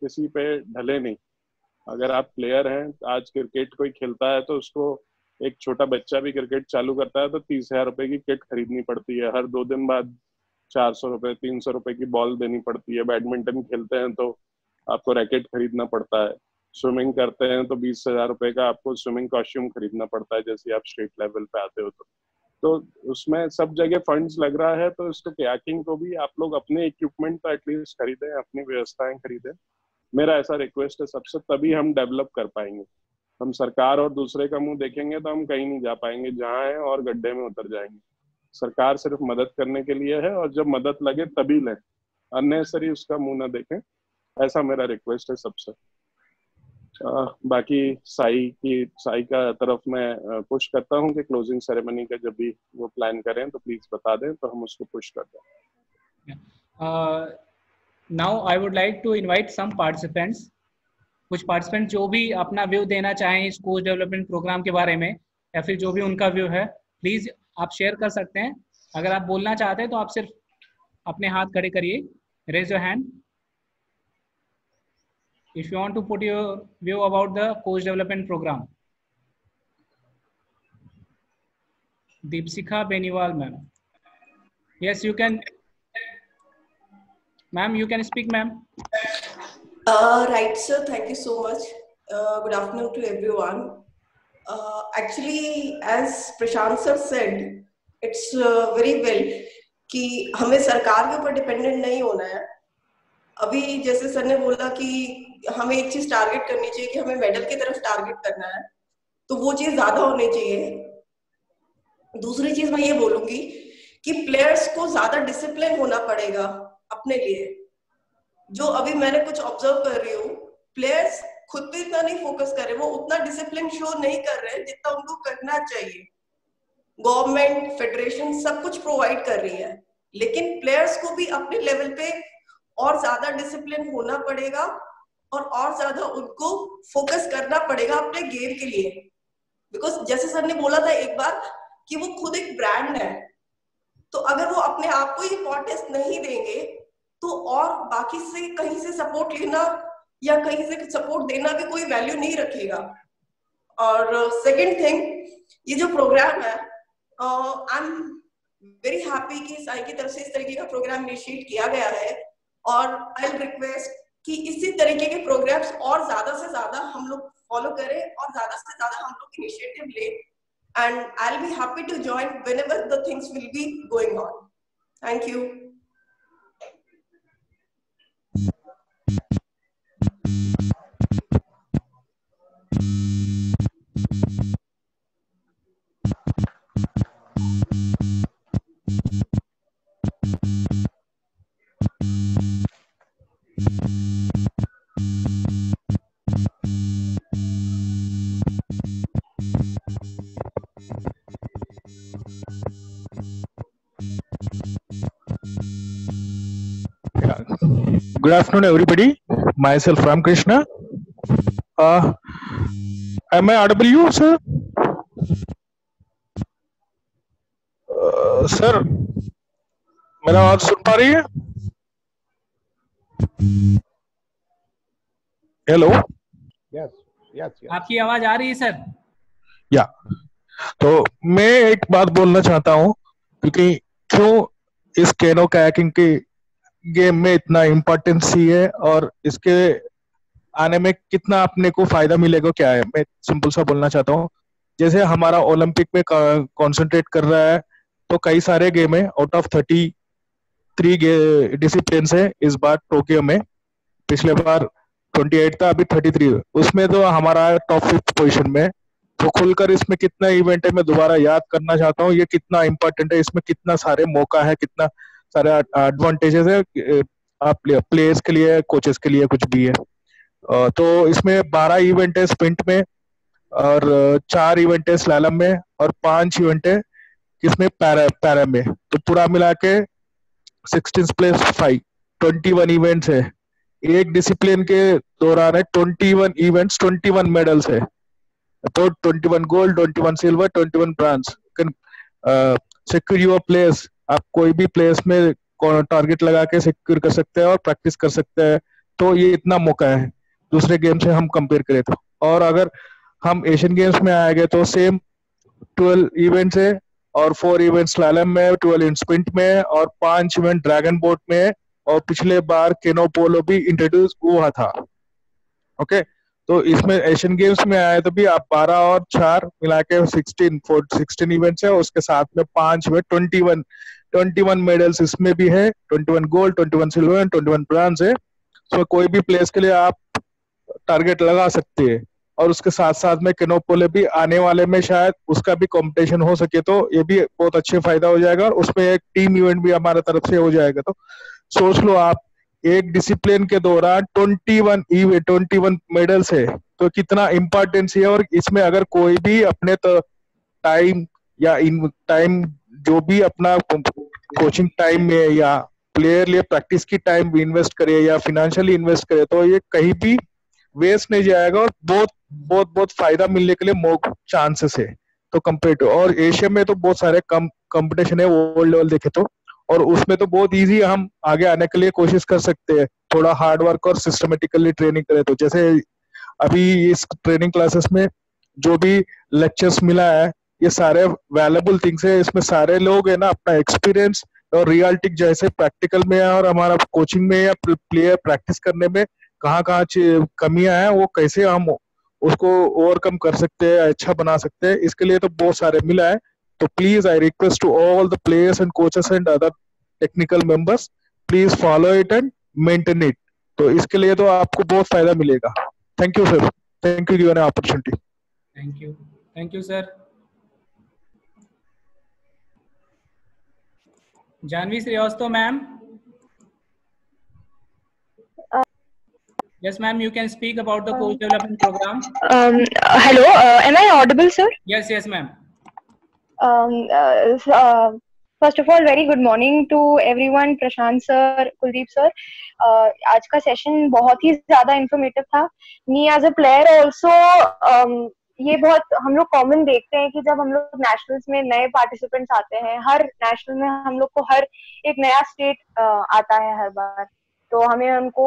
किसी पे ढले नहीं। अगर आप प्लेयर हैं, आज क्रिकेट कोई खेलता है तो उसको, एक छोटा बच्चा भी क्रिकेट चालू करता है तो 30,000 रुपए की किट खरीदनी पड़ती है, हर 2 दिन बाद 400 रुपए 300 रुपए की बॉल देनी पड़ती है। बैडमिंटन खेलते हैं तो आपको रैकेट खरीदना पड़ता है। स्विमिंग करते हैं तो 20,000 रुपए का आपको स्विमिंग कॉस्ट्यूम खरीदना पड़ता है, जैसे आप स्टेट लेवल पे आते हो तो उसमें सब जगह फंड्स लग रहा है। तो इसको कयाकिंग को भी आप लोग अपने इक्विपमेंट तो एटलीस्ट खरीदें, अपनी व्यवस्थाएं खरीदें। मेरा ऐसा रिक्वेस्ट है सबसे, तभी हम डेवलप कर पाएंगे। हम सरकार और दूसरे का मुंह देखेंगे तो हम कहीं नहीं जा पाएंगे, जहाँ है और गड्ढे में उतर जाएंगे। सरकार सिर्फ मदद करने के लिए है और जब मदद लगे तभी लें, अननेसेसरी उसका मुंह ना देखें। ऐसा मेरा रिक्वेस्ट है सबसे। बाकी साई का तरफ मैं पुश करता हूँ कि क्लोजिंग सेरेमनी का जब भी वो प्लान करें तो प्लीज बता दें तो हम उसको पुश कर दें। Now I would like to invite some participants, कुछ पार्टिसिपेंट जो भी अपना व्यू देना चाहें इस कोच डेवलपमेंट प्रोग्राम के बारे में या फिर जो भी उनका व्यू है, प्लीज आप शेयर कर सकते हैं। अगर आप बोलना चाहते हैं तो आप सिर्फ अपने हाथ खड़े करिए, raise your hand if you want to put your view about the coach development program. Deepsika Beniwal ma'am. Yes, you can. Ma'am, you can speak, ma'am. Right, sir. Thank you so much. Good afternoon to everyone. Actually, as Prashant sir said, it's very well कि हमें सरकार के ऊपर dependent नहीं होना है। अभी जैसे सर ने बोला कि हमें एक चीज टारगेट करनी चाहिए कि हमें मेडल की तरफ टारगेट करना है, तो वो चीज ज्यादा होनी चाहिए। दूसरी चीज मैं ये बोलूंगी कि प्लेयर्स को ज्यादा डिसिप्लिन होना पड़ेगा अपने लिए। जो अभी मैंने कुछ ऑब्जर्व कर रही हूँ, प्लेयर्स खुद भी इतना नहीं फोकस कर रहे, वो उतना डिसिप्लिन शो नहीं कर रहे जितना उनको करना चाहिए। गवर्नमेंट, फेडरेशन सब कुछ प्रोवाइड कर रही है, लेकिन प्लेयर्स को भी अपने लेवल पे और ज्यादा डिसिप्लिन होना पड़ेगा और ज्यादा उनको फोकस करना पड़ेगा अपने गेम के लिए। बिकॉज जैसे सर ने बोला था एक बार कि वो खुद एक ब्रांड है, तो अगर वो अपने आप को इम्पोर्टेंस नहीं देंगे तो और बाकी से कहीं से सपोर्ट लेना या कहीं से सपोर्ट देना भी कोई वैल्यू नहीं रखेगा। और सेकंड थिंग, ये जो प्रोग्राम है, आई एम वेरी हैप्पी कि साई की तरफ से इस तरीके का प्रोग्राम इनिशिएट किया गया है और आई रिक्वेस्ट कि इसी तरीके के प्रोग्राम्स और ज्यादा से ज्यादा हम लोग फॉलो करें और ज्यादा से ज्यादा हम लोग इनिशिएटिव लें, and I will be happy to join whenever the things will be going on. Thank you. Good afternoon, everybody. Myself Ramkrishna. Am I audible, you, sir? Sir, मेरा आवाज सुन पा रही है? हेलो. Yes yes yes. आपकी आवाज आ रही है sir? या. तो मैं एक बात बोलना चाहता हूँ, क्योंकि क्यों इस केनो कायाकिंग के गेम में इतना इम्पोर्टेंस है और इसके आने में कितना अपने को फायदा मिलेगा क्या है, मैं सिंपल सा बोलना चाहता हूँ. जैसे हमारा ओलंपिक में कंसंट्रेट कर रहा है, तो कई सारे गेम है. आउट ऑफ 33 डिसिप्लिन है इस बार टोक्यो में. पिछले बार 28 था, अभी 33. उसमें तो हमारा टॉप 5th पोजीशन में. तो खुलकर इसमें कितना इवेंट है मैं दोबारा याद करना चाहता हूँ. ये कितना इम्पोर्टेंट है, इसमें कितना सारे मौका है, कितना सारे एडवांटेजेस है आप प्लेयर्स के लिए, कोचेस के लिए, कुछ भी है. तो इसमें 12 इवेंट है स्प्रिंट में, और 4 इवेंट है स्लैलम में, और 5 इवेंट है किसमें, पैरा में. तो पूरा मिला के 16 प्लस 5 21 इवेंट्स है. एक डिसिप्लिन के दौरान है 21 इवेंट्स, 21 मेडल्स है. तो 21 gold, 21 silver, 21 bronze. Secure your place. आप कोई भी प्लेस में टारगेट लगा के सिक्योर कर सकते हैं और प्रैक्टिस कर सकते हैं. तो ये इतना मौका है दूसरे गेम से हम कंपेयर करें तो. और अगर हम एशियन गेम्स में आएंगे तो सेम 12 इवेंट्स है, और 4 इवेंट्स स्लैलम में, 12 इन स्प्रिंट में, और 5 इवेंट ड्रैगन बोट में. और पिछले बार केनो पोलो भी इंट्रोड्यूस हुआ था. ओके. तो इसमें एशियन गेम्स में आए तो भी आप 12 और 4 मिला के 16 इवेंट्स है. उसके साथ में 5 में 21 मेडल्स इसमें भी है. 21 गोल्ड, 21 सिल्वर, 21 ब्रॉन्ज है. तो कोई भी प्लेस के लिए आप टारगेट लगा सकते हैं. और उसके साथ साथ में केनोपोले भी आने वाले में शायद उसका भी कंपटीशन हो सके, तो ये भी बहुत अच्छे फायदा हो जाएगा. और उसमें एक टीम इवेंट भी हमारे तरफ से हो जाएगा. तो सोच लो आप, एक डिसिप्लिन के दौरान 21 मेडल्स है, तो कितना इम्पोर्टेंस है. और इसमें अगर कोई भी अपने टाइम या टाइम जो भी अपना कोचिंग टाइम में या प्लेयर लिए प्रैक्टिस की टाइम इन्वेस्ट करे या फिनेंशियली इन्वेस्ट करे, तो ये कहीं भी वेस्ट नहीं जाएगा. और बहुत फायदा मिलने के लिए चांसेस है. तो कंपेयर टू, और एशिया में तो बहुत सारे कंपटीशन है वर्ल्ड लेवल देखे तो, और उसमें तो बहुत इजी हम आगे आने के लिए कोशिश कर सकते हैं. थोड़ा हार्ड वर्क और सिस्टमेटिकली ट्रेनिंग करें तो. जैसे अभी इस ट्रेनिंग क्लासेस में जो भी लेक्चर्स मिला है, ये सारे वैल्यूएबल थिंग्स है. इसमें सारे लोग है ना अपना एक्सपीरियंस और रियलिटी जैसे प्रैक्टिकल में है, और हमारा कोचिंग में या प्लेयर प्रैक्टिस करने में कहाँ कमियां हैं, वो कैसे हम उसको ओवरकम कर सकते हैं, अच्छा बना सकते हैं. इसके लिए तो बहुत सारे मिला है. तो please I request to all the players and coaches and other technical members, please follow it and maintain it. तो इसके लिए तो आपको बहुत फायदा मिलेगा. Thank you sir. Thank you given opportunity. Thank you sir. Janvi Srivastava ma'am. Yes, ma'am. You can speak about the coach development program. Hello. Am I audible, sir? Yes, ma'am. First of all, very good morning to everyone. Prashant sir, Kuldeep sir. आज का session बहुत ही ज्यादा informative था. Me as a player also, ये बहुत हम लोग common देखते हैं कि जब हम लोग नेशनल्स में नए पार्टिसिपेंट्स आते हैं, हर नेशनल में हम लोग को हर एक नया स्टेट आता है हर बार. तो हमें उनको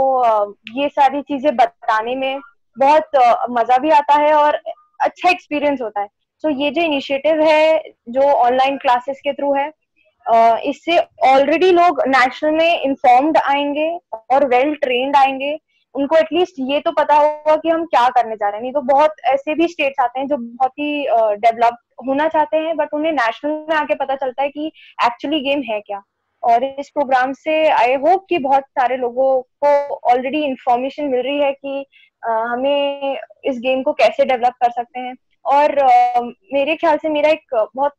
ये सारी चीजें बताने में बहुत मजा भी आता है और अच्छा एक्सपीरियंस होता है. तो ये जो इनिशिएटिव है जो ऑनलाइन क्लासेस के थ्रू है, इससे ऑलरेडी लोग नेशनल में इन्फॉर्म्ड आएंगे और वेल ट्रेन्ड आएंगे. उनको एटलीस्ट ये तो पता होगा कि हम क्या करने जा रहे हैं. नहीं तो बहुत ऐसे भी स्टेट्स आते हैं जो बहुत ही डेवलप होना चाहते हैं, बट उन्हें नेशनल में आके पता चलता है कि एक्चुअली गेम है क्या. और इस प्रोग्राम से आई होप कि बहुत सारे लोगों को ऑलरेडी इंफॉर्मेशन मिल रही है कि हमें इस गेम को कैसे डेवलप कर सकते हैं. और मेरे ख्याल से मेरा एक बहुत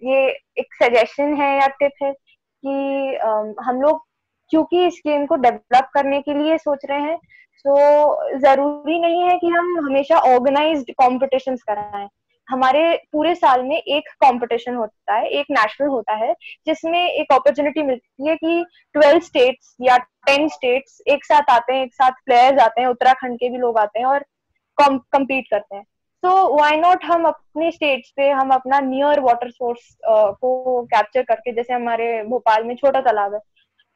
ये एक सजेशन है या टिप है कि हम लोग क्योंकि इस गेम को डेवलप करने के लिए सोच रहे हैं, तो जरूरी नहीं है कि हम हमेशा ऑर्गेनाइज्ड कॉम्पिटिशन्स कराएं. हमारे पूरे साल में एक कंपटीशन होता है, एक नेशनल होता है, जिसमें एक अपॉर्चुनिटी मिलती है कि 12 स्टेट्स या 10 स्टेट्स एक साथ आते हैं, एक साथ प्लेयर्स आते हैं, उत्तराखंड के भी लोग आते हैं और कम्पीट करते हैं। तो व्हाई नॉट हम अपने स्टेट्स पे हम अपना नियर वाटर सोर्स को कैप्चर करके, जैसे हमारे भोपाल में छोटा तालाब है,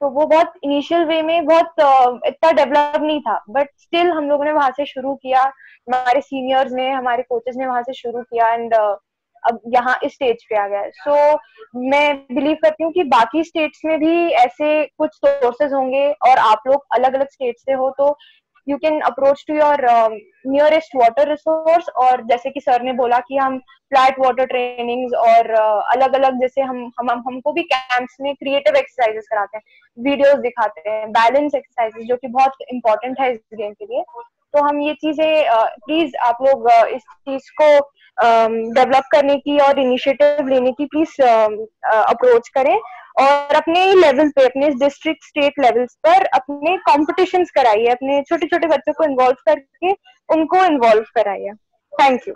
तो वो बहुत इनिशियल वे में बहुत इतना डेवलप नहीं था, बट स्टिल हम लोगों ने वहां से शुरू किया, हमारे सीनियर्स ने, हमारे कोचेस ने वहां से शुरू किया, एंड अब यहाँ इस स्टेज पे आ गया है। सो मैं बिलीव करती हूँ कि बाकी स्टेट्स में भी ऐसे कुछ सोर्सेज होंगे और आप लोग अलग अलग स्टेट से हो, तो you can approach to your nearest water resource. और जैसे कि सर ने बोला कि हम फ्लैट वाटर ट्रेनिंग्स और अलग अलग, जैसे हमको भी कैंप्स में क्रिएटिव एक्सरसाइजेस कराते हैं, वीडियोस दिखाते हैं, बैलेंस एक्सरसाइजेस, जो कि बहुत इंपॉर्टेंट है इस गेम के लिए। तो हम ये चीजें प्लीज आप लोग इस चीज को डेवलप करने की और इनिशिएटिव लेने की प्लीज अप्रोच करें, और अपने लेवल पे, अपने डिस्ट्रिक्ट स्टेट लेवल्स पर अपने कॉम्पिटिशन्स कराइए, अपने छोटे छोटे बच्चों को इन्वॉल्व करके उनको इन्वॉल्व कराइए। Thank you.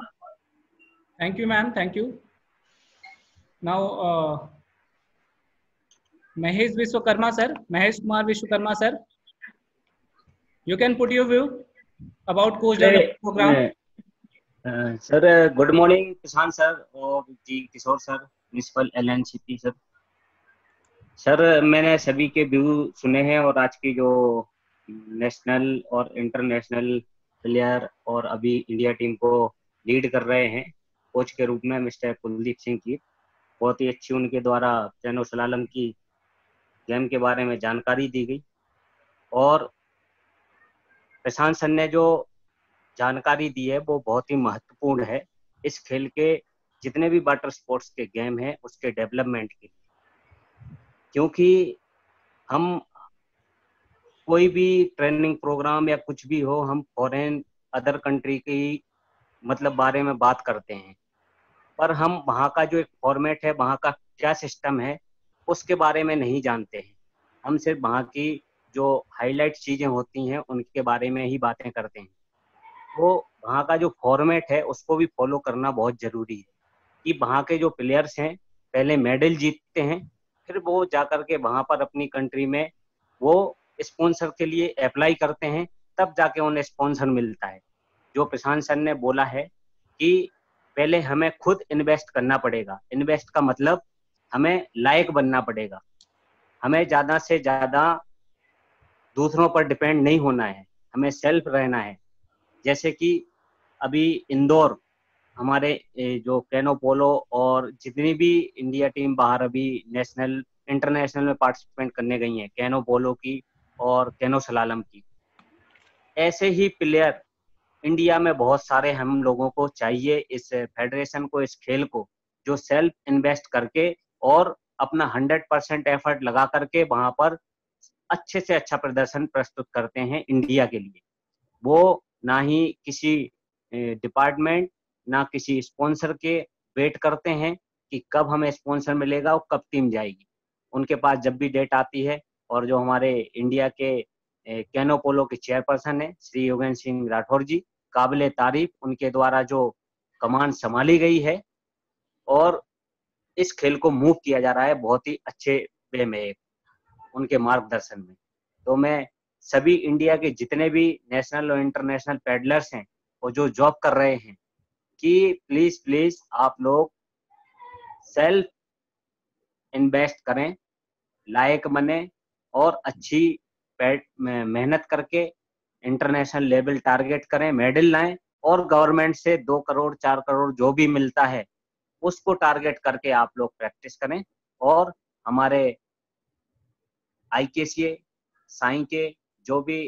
Thank you ma'am, thank you. Now Mahesh Vishwakarma sir, Mahesh Kumar Vishwakarma sir, you can put your view about coach development program. Sir good morning Prashant sir और G Kishore sir, principal LNCP sir. Sir मैंने सभी के view सुने हैं और आज की जो नेशनल और इंटरनेशनल प्लेयर और अभी इंडिया टीम को लीड कर रहे हैं कोच के रूप में मिस्टर कुलदीप सिंह की, बहुत ही अच्छी उनके द्वारा कैनो स्लालम की गेम के बारे में जानकारी दी गई। और प्रशांत सर ने जो जानकारी दी है वो बहुत ही महत्वपूर्ण है इस खेल के जितने भी वाटर स्पोर्ट्स के गेम हैं उसके डेवलपमेंट के लिए, क्योंकि हम कोई भी ट्रेनिंग प्रोग्राम या कुछ भी हो, हम फॉरेन अदर कंट्री की मतलब बारे में बात करते हैं, पर हम वहाँ का जो एक फॉर्मेट है, वहाँ का क्या सिस्टम है, उसके बारे में नहीं जानते हैं। हम सिर्फ वहाँ की जो हाईलाइट चीज़ें होती हैं उनके बारे में ही बातें करते हैं। तो वहाँ का जो फॉर्मेट है उसको भी फॉलो करना बहुत ज़रूरी है कि वहाँ के जो प्लेयर्स हैं पहले मेडल जीतते हैं, फिर वो जाकर के वहाँ पर अपनी कंट्री में वो स्पॉन्सर के लिए अप्लाई करते हैं, तब जाके उन्हें स्पॉन्सर मिलता है। जो प्रशांत सर ने बोला है कि पहले हमें खुद इन्वेस्ट करना पड़ेगा। इन्वेस्ट का मतलब हमें लायक बनना पड़ेगा, हमें ज़्यादा से ज़्यादा दूसरों पर डिपेंड नहीं होना है, हमें सेल्फ रहना है। जैसे कि अभी इंदौर हमारे जो कैनो पोलो और जितनी भी इंडिया टीम बाहर अभी नेशनल इंटरनेशनल में पार्टिसिपेट करने गई हैं, कैनो पोलो की और कैनो स्लालम की, ऐसे ही प्लेयर इंडिया में बहुत सारे हम लोगों को चाहिए। इस फेडरेशन को, इस खेल को, जो सेल्फ इन्वेस्ट करके और अपना 100% एफर्ट लगा करके वहां पर अच्छे से अच्छा प्रदर्शन प्रस्तुत करते हैं इंडिया के लिए। वो ना ही किसी डिपार्टमेंट ना किसी स्पॉन्सर के वेट करते हैं कि कब हमें स्पॉन्सर मिलेगा और कब टीम जाएगी। उनके पास जब भी डेट आती है, और जो हमारे इंडिया के कैनो पोलो के चेयरपर्सन है श्री योगेंद्र सिंह राठौर जी, काबिले तारीफ, उनके द्वारा जो कमान संभाली गई है और इस खेल को मूव किया जा रहा है बहुत ही अच्छे वे में उनके मार्गदर्शन में। तो मैं सभी इंडिया के जितने भी नेशनल और इंटरनेशनल पैडलर्स हैं और जो जॉब कर रहे हैं कि प्लीज आप लोग सेल्फ इन्वेस्ट करें, लायक बने और अच्छी मेहनत करके इंटरनेशनल लेवल टारगेट करें, मेडल लाएं और गवर्नमेंट से 2 करोड़ 4 करोड़ जो भी मिलता है उसको टारगेट करके आप लोग प्रैक्टिस करें और हमारे IKCA साई के जो भी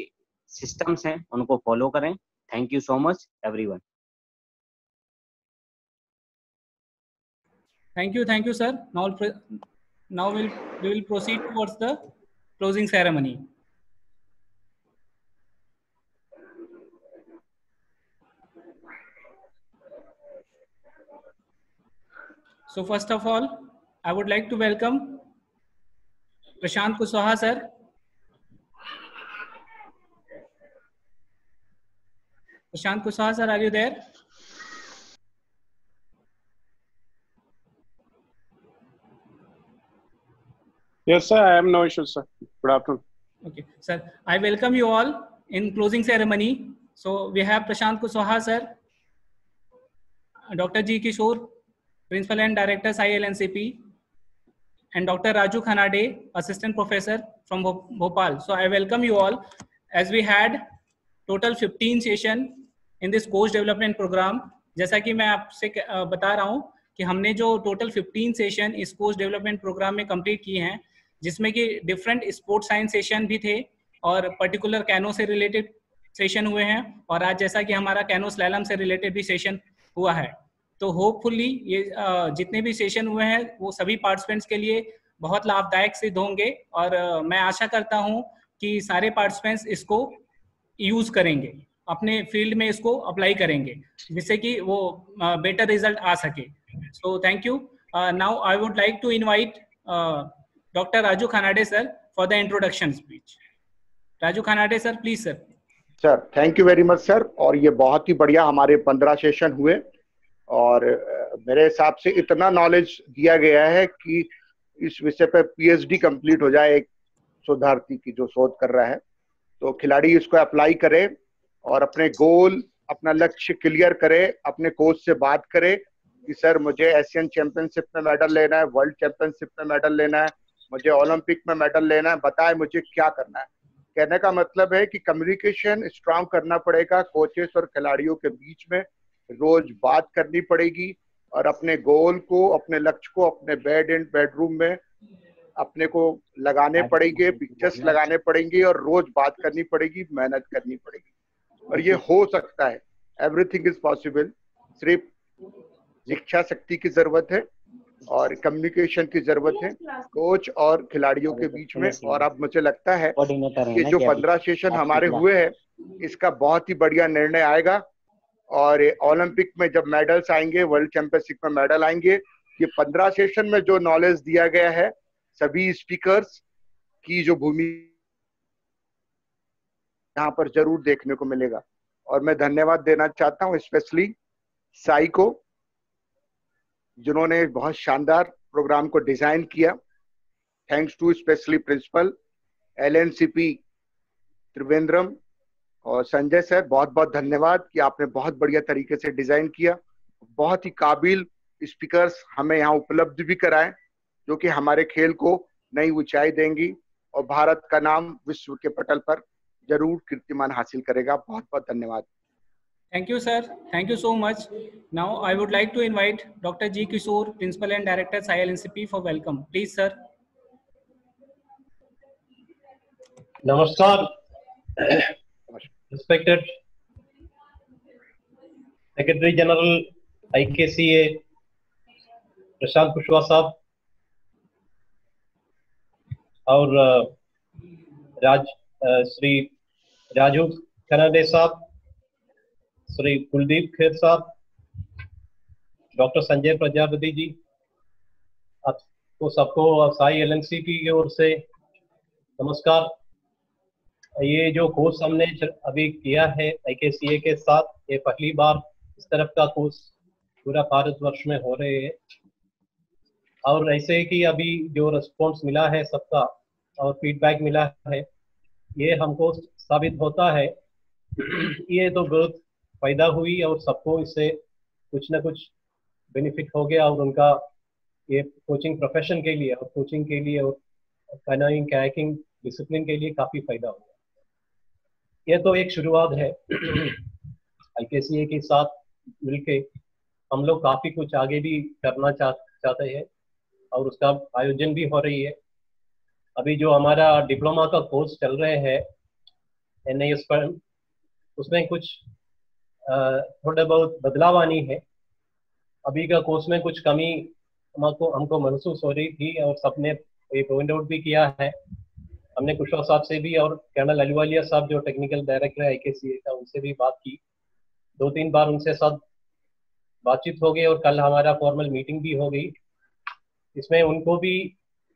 सिस्टम्स हैं उनको फॉलो करें। Thank you so much everyone. Thank you sir. Now we will proceed towards the closing ceremony. So first of all, I would like to welcome Prashant Kushwaha sir. Prashant Kushwaha sir, are you there? Yes, sir. I have no issues, sir. Good afternoon. Okay, sir. I welcome you all in closing ceremony. So we have Prashant Kushwaha, sir, Dr. G. Kishore, Principal and Director, ILNCP, and Dr. Raju Khanade, Assistant Professor from Bhopal. So I welcome you all, as we had total 15 session in this coach development program. जैसा कि मैं आपसे बता रहा हूँ कि हमने जो टोटल 15 सेशन इस कोच डेवलपमेंट प्रोग्राम में कंप्लीट किए हैं, जिसमें कि डिफरेंट स्पोर्ट्स साइंस सेशन भी थे और पर्टिकुलर कैनो से रिलेटेड सेशन हुए हैं, और आज जैसा कि हमारा कैनो स्लैलम से रिलेटेड भी सेशन हुआ है। तो होपफुली ये जितने भी सेशन हुए हैं वो सभी पार्टिसिपेंट्स के लिए बहुत लाभदायक सिद्ध होंगे, और मैं आशा करता हूँ कि सारे पार्टिसिपेंट्स इसको यूज करेंगे, अपने फील्ड में इसको अप्लाई करेंगे, जिससे कि वो बेटर रिजल्ट आ सके। So thank you. Now I would like to invite doctor Raju Khanade sir for the introduction speech. Raju Khanade sir, please sir. Sir thank you very much sir. और ये बहुत ही बढ़िया हमारे 15 सेशन हुए, और मेरे हिसाब से इतना नॉलेज दिया गया है कि इस विषय पे पीएचडी कंप्लीट हो जाए एक शोधार्थी की जो शोध कर रहा है। तो खिलाड़ी इसको अप्लाई करे और अपने गोल, अपना लक्ष्य क्लियर करे, अपने कोच से बात करे कि सर मुझे एशियन चैंपियनशिप में मेडल लेना है, वर्ल्ड चैंपियनशिप में मेडल लेना है, मुझे ओलंपिक में मेडल लेना है, बताए मुझे क्या करना है। कहने का मतलब है कि कम्युनिकेशन स्ट्रांग करना पड़ेगा कोचेस और खिलाड़ियों के बीच में, रोज बात करनी पड़ेगी और अपने गोल को, अपने लक्ष्य को अपने बेडरूम में अपने को लगाने पड़ेंगे, पिक्चर्स लगाने पड़ेंगे और रोज बात करनी पड़ेगी, मेहनत करनी पड़ेगी, और ये हो सकता है। Everything is possible. सिर्फ इच्छा शक्ति की जरूरत है और कम्युनिकेशन की जरूरत है कोच और खिलाड़ियों के बीच में। और अब मुझे लगता है कि जो 15 सेशन हमारे हुए हैं इसका बहुत ही बढ़िया निर्णय आएगा, और ओलंपिक में जब मेडल्स आएंगे, वर्ल्ड चैंपियनशिप में मेडल आएंगे, ये 15 सेशन में जो नॉलेज दिया गया है सभी स्पीकर्स की जो भूमि यहाँ पर जरूर देखने को मिलेगा। और मैं धन्यवाद देना चाहता हूँ स्पेशली साई को, जिन्होंने बहुत शानदार प्रोग्राम को डिजाइन किया। Thanks to specially principal LNCP Trivandrum और संजय सर, बहुत बहुत धन्यवाद कि आपने बहुत बढ़िया तरीके से डिजाइन किया। बहुत ही काबिल स्पीकर्स हमें यहाँ उपलब्ध भी कराए, जो कि हमारे खेल को नई ऊंचाई देंगी और भारत का नाम विश्व के पटल पर जरूर कीर्तिमान हासिल करेगा। बहुत बहुत धन्यवाद। Thank you, sir. Thank you so much. Now, I would like to invite Dr. G. Kishore, Principal and Director, ILNCP, for welcome. Please, sir. Namaskar. Respected Secretary General, IKCA, Prashant Kushwaha साहब, और श्री राजू खनाडे साहब, श्री कुलदीप खेर साहब, doctor Sanjay Prajapati ji, आपको सबको साई एलएनसीपी की ओर से नमस्कार। ये जो कोर्स हमने अभी किया है आईकेसीए के साथ, ये पहली बार इस तरफ का कोर्स पूरा भारतवर्ष में हो रहे हैं, और ऐसे कि अभी जो रिस्पॉन्स मिला है सबका और फीडबैक मिला है, ये हमको साबित होता है ये तो बहुत फायदा हुई और सबको इससे कुछ ना कुछ बेनिफिट हो गया, और उनका ये कोचिंग प्रोफेशन के लिए और कोचिंग के लिए और कैनोइंग कायाकिंग डिसिप्लिन के लिए काफ़ी फायदा हो गया। ये तो एक शुरुआत है। आईकेसीए के साथ मिलके हम लोग काफ़ी कुछ आगे भी करना चाहते हैं और उसका आयोजन भी हो रही है। अभी जो हमारा डिप्लोमा का कोर्स चल रहे हैं NIS पर, उसमें कुछ थोड़ा बहुत बदलाव आनी है। अभी का कोर्स में कुछ कमी हमको महसूस हो रही थी और सबने ये पॉइंट आउट भी किया है। हमने कुशवाहा साहब से भी और कर्नल अहलुवालिया साहब जो टेक्निकल डायरेक्टर है आईकेसीए का, उनसे भी बात की, 2-3 बार उनसे साथ बातचीत हो गई और कल हमारा फॉर्मल मीटिंग भी हो गई। इसमें उनको भी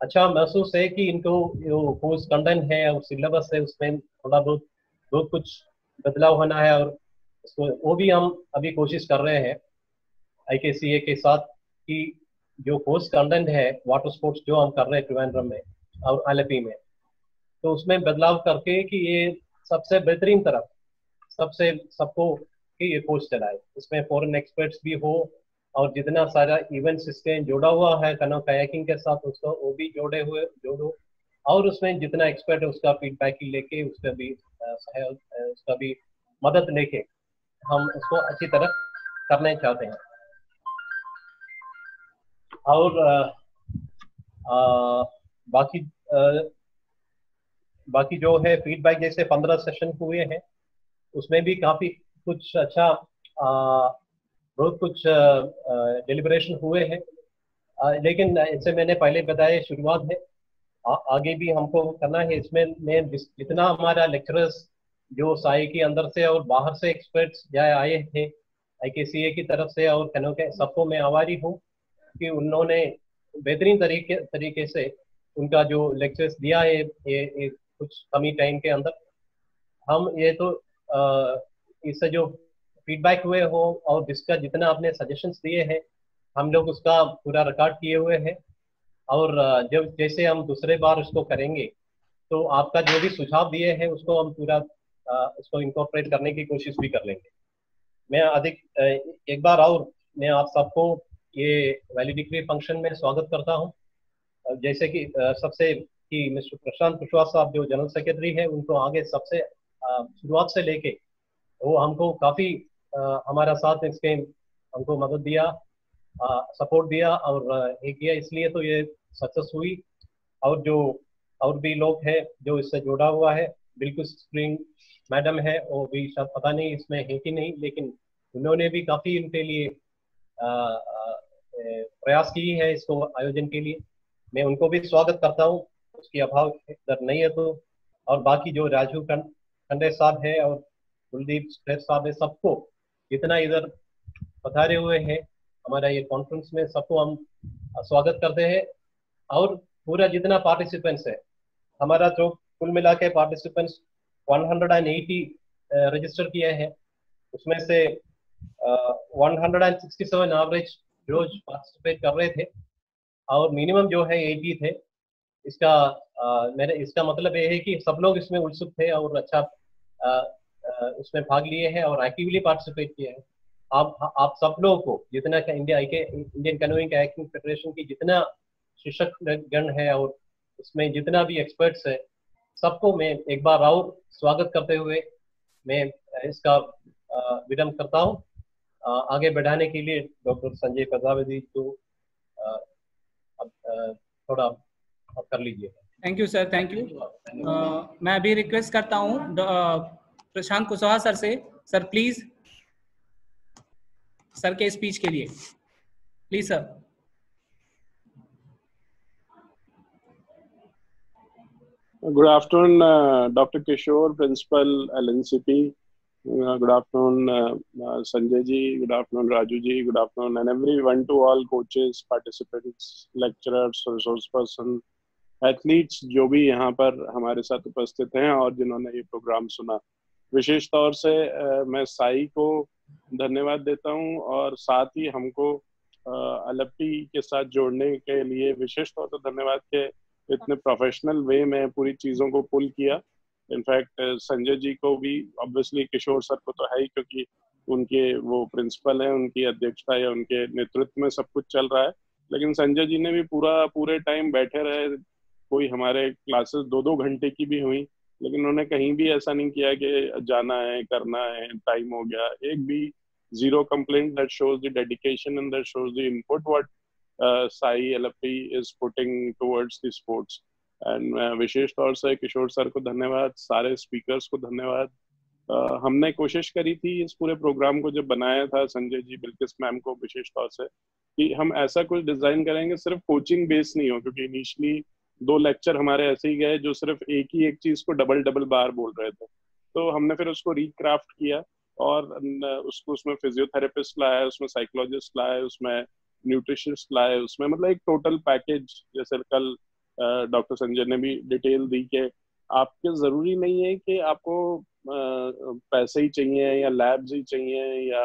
अच्छा महसूस है कि इनको जो कोर्स कंटेंट है और सिलेबस है उसमें थोड़ा बहुत कुछ बदलाव होना है, और उसको वो भी हम अभी कोशिश कर रहे हैं आईकेसीए के साथ कि जो कोर्स कंटेंट है वाटर स्पोर्ट्स जो हम कर रहे हैं त्रिवेंद्रम में, और LFE में, तो उसमें बदलाव करके कि ये सबसे बेहतरीन तरफ सबसे सबको कि ये कोर्स चलाए, इसमें फॉरेन एक्सपर्ट्स भी हो और जितना सारा इवेंट्स इसके जोड़ा हुआ है कैनो कायाकिंग के साथ उसको वो भी जोड़ो, और उसमें जितना एक्सपर्ट है उसका फीडबैक लेके उसका भी उसका भी मदद लेके हम उसको अच्छी तरह करना चाहते हैं। और बाकी जो है फीडबैक, जैसे 15 सेशन हुए हैं उसमें भी काफी कुछ अच्छा बहुत कुछ डिलिब्रेशन हुए हैं, लेकिन इससे मैंने पहले बताया शुरुआत है, आगे भी हमको करना है। इसमें मैं जितना हमारा लेक्चरर्स जो साई के अंदर से और बाहर से एक्सपर्ट्स आए थे IKCA की तरफ से और कैनो के, सबको मैं आभारी हूँ कि उन्होंने बेहतरीन तरीके से उनका जो लेक्चर्स दिया है ये कुछ कमी टाइम के अंदर। हम ये तो इससे जो फीडबैक हुए हो और जिसका जितना आपने सजेशंस दिए हैं हम लोग उसका पूरा रिकॉर्ड किए हुए हैं, और जब जैसे हम दूसरे बार उसको करेंगे तो आपका जो भी सुझाव दिए हैं उसको हम पूरा उसको इंकॉर्पोरेट करने की कोशिश भी कर लेंगे। मैं एक बार और मैं आप सबको ये वैल्यूडिक्री फंक्शन में स्वागत करता हूँ। जैसे कि सबसे कि मिस्टर प्रशांत कुशवाहा साहब जो जनरल सेक्रेटरी है उनको आगे सबसे शुरुआत से लेके वो हमको काफ़ी हमारा साथ इसके हमको मदद दिया, सपोर्ट दिया और ये किया, इसलिए तो ये सक्सेस हुई। और जो और भी लोग हैं जो इससे जुड़ा हुआ है, बिल्कुल स्प्रिंग मैडम है, वो भी शायद पता नहीं इसमें है कि नहीं, लेकिन उन्होंने भी काफ़ी इनके लिए प्रयास की है इसको आयोजन के लिए। मैं उनको भी स्वागत करता हूँ, उसकी अभाव इधर नहीं है तो। और बाकी जो राजू खंडे साहब है और कुलदीप साहब है, सबको जितना इधर पधारे हुए हैं हमारा ये कॉन्फ्रेंस में, सबको हम स्वागत करते हैं। और पूरा जितना पार्टिसिपेंट्स है हमारा, जो कुल मिला के पार्टिसिपेंट्स 180 रजिस्टर किए हैं, उसमें से 167 एवरेज रोज पार्टिसिपेट कर रहे थे और मिनिमम जो है 80 थे। इसका मतलब ये है कि सब लोग इसमें उत्सुक थे और अच्छा उसमें भाग लिए हैं और एक्टिवली पार्टिसिपेट किए हैं। आप सब लोगों को जितना इंडियन कैनोइंग कायाकिंग फेडरेशन की जितना शिक्षक गण है और उसमें जितना भी एक्सपर्ट्स है, सबको मैं एक बार और स्वागत करते हुए मैं इसका विनम्र करता हूँ। आगे बढ़ाने के लिए डॉक्टर संजय प्रजापति को अब थोड़ा कर लीजिए। Thank you sir, thank you. मैं अभी रिक्वेस्ट करता हूँ प्रशांत कुशवाहा सर से, सर प्लीज सर के स्पीच के लिए please sir. Good afternoon, Dr. Kishore, Principal LNCP. Good afternoon, Sanjay ji. Good afternoon, Raju ji. Good afternoon, and everyone to all coaches, participants, lecturers, resource person, athletes जो भी यहाँ पर हमारे साथ उपस्थित हैं और जिन्होंने ये प्रोग्राम सुना। विशेष तौर से मैं साई को धन्यवाद देता हूँ और साथ ही हमको LFP के साथ जोड़ने के लिए विशेष तौर से धन्यवाद के इतने प्रोफेशनल वे में पूरी चीज़ों को पुल किया। इनफैक्ट संजय जी को भी, ऑब्वियसली किशोर सर को तो है ही क्योंकि उनके वो प्रिंसिपल हैं, उनकी अध्यक्षता या उनके नेतृत्व में सब कुछ चल रहा है, लेकिन संजय जी ने भी पूरे टाइम बैठे रहे। कोई हमारे क्लासेस 2-2 घंटे की भी हुई, लेकिन उन्होंने कहीं भी ऐसा नहीं किया कि जाना है, करना है, टाइम हो गया। एक भी zero complaint. That shows the dedication and that shows the input what Sai LFP is putting towards the sports. And विशेष तौर से किशोर सर को धन्यवाद, सारे स्पीकर्स को धन्यवाद। हमने कोशिश करी थी इस पूरे प्रोग्राम को जब बनाया था, संजय जी, बिल्किस मैम को विशेष तौर से, कि हम ऐसा कुछ डिजाइन करेंगे सिर्फ कोचिंग बेस नहीं हो, क्योंकि इनिशियली 2 लेक्चर हमारे ऐसे ही गए जो सिर्फ एक चीज को डबल बार बोल रहे थे। तो हमने फिर उसको रिक्राफ्ट किया और उसमें फिजियोथेरेपिस्ट लाया, उसमें साइकोलॉजिस्ट लाए, उसमें न्यूट्रिशनिस्ट लाए, उसमें मतलब एक टोटल पैकेज। जैसे कल डॉक्टर संजय ने भी डिटेल दी कि आपके जरूरी नहीं है कि आपको पैसे ही चाहिए या लैब्स ही चाहिए या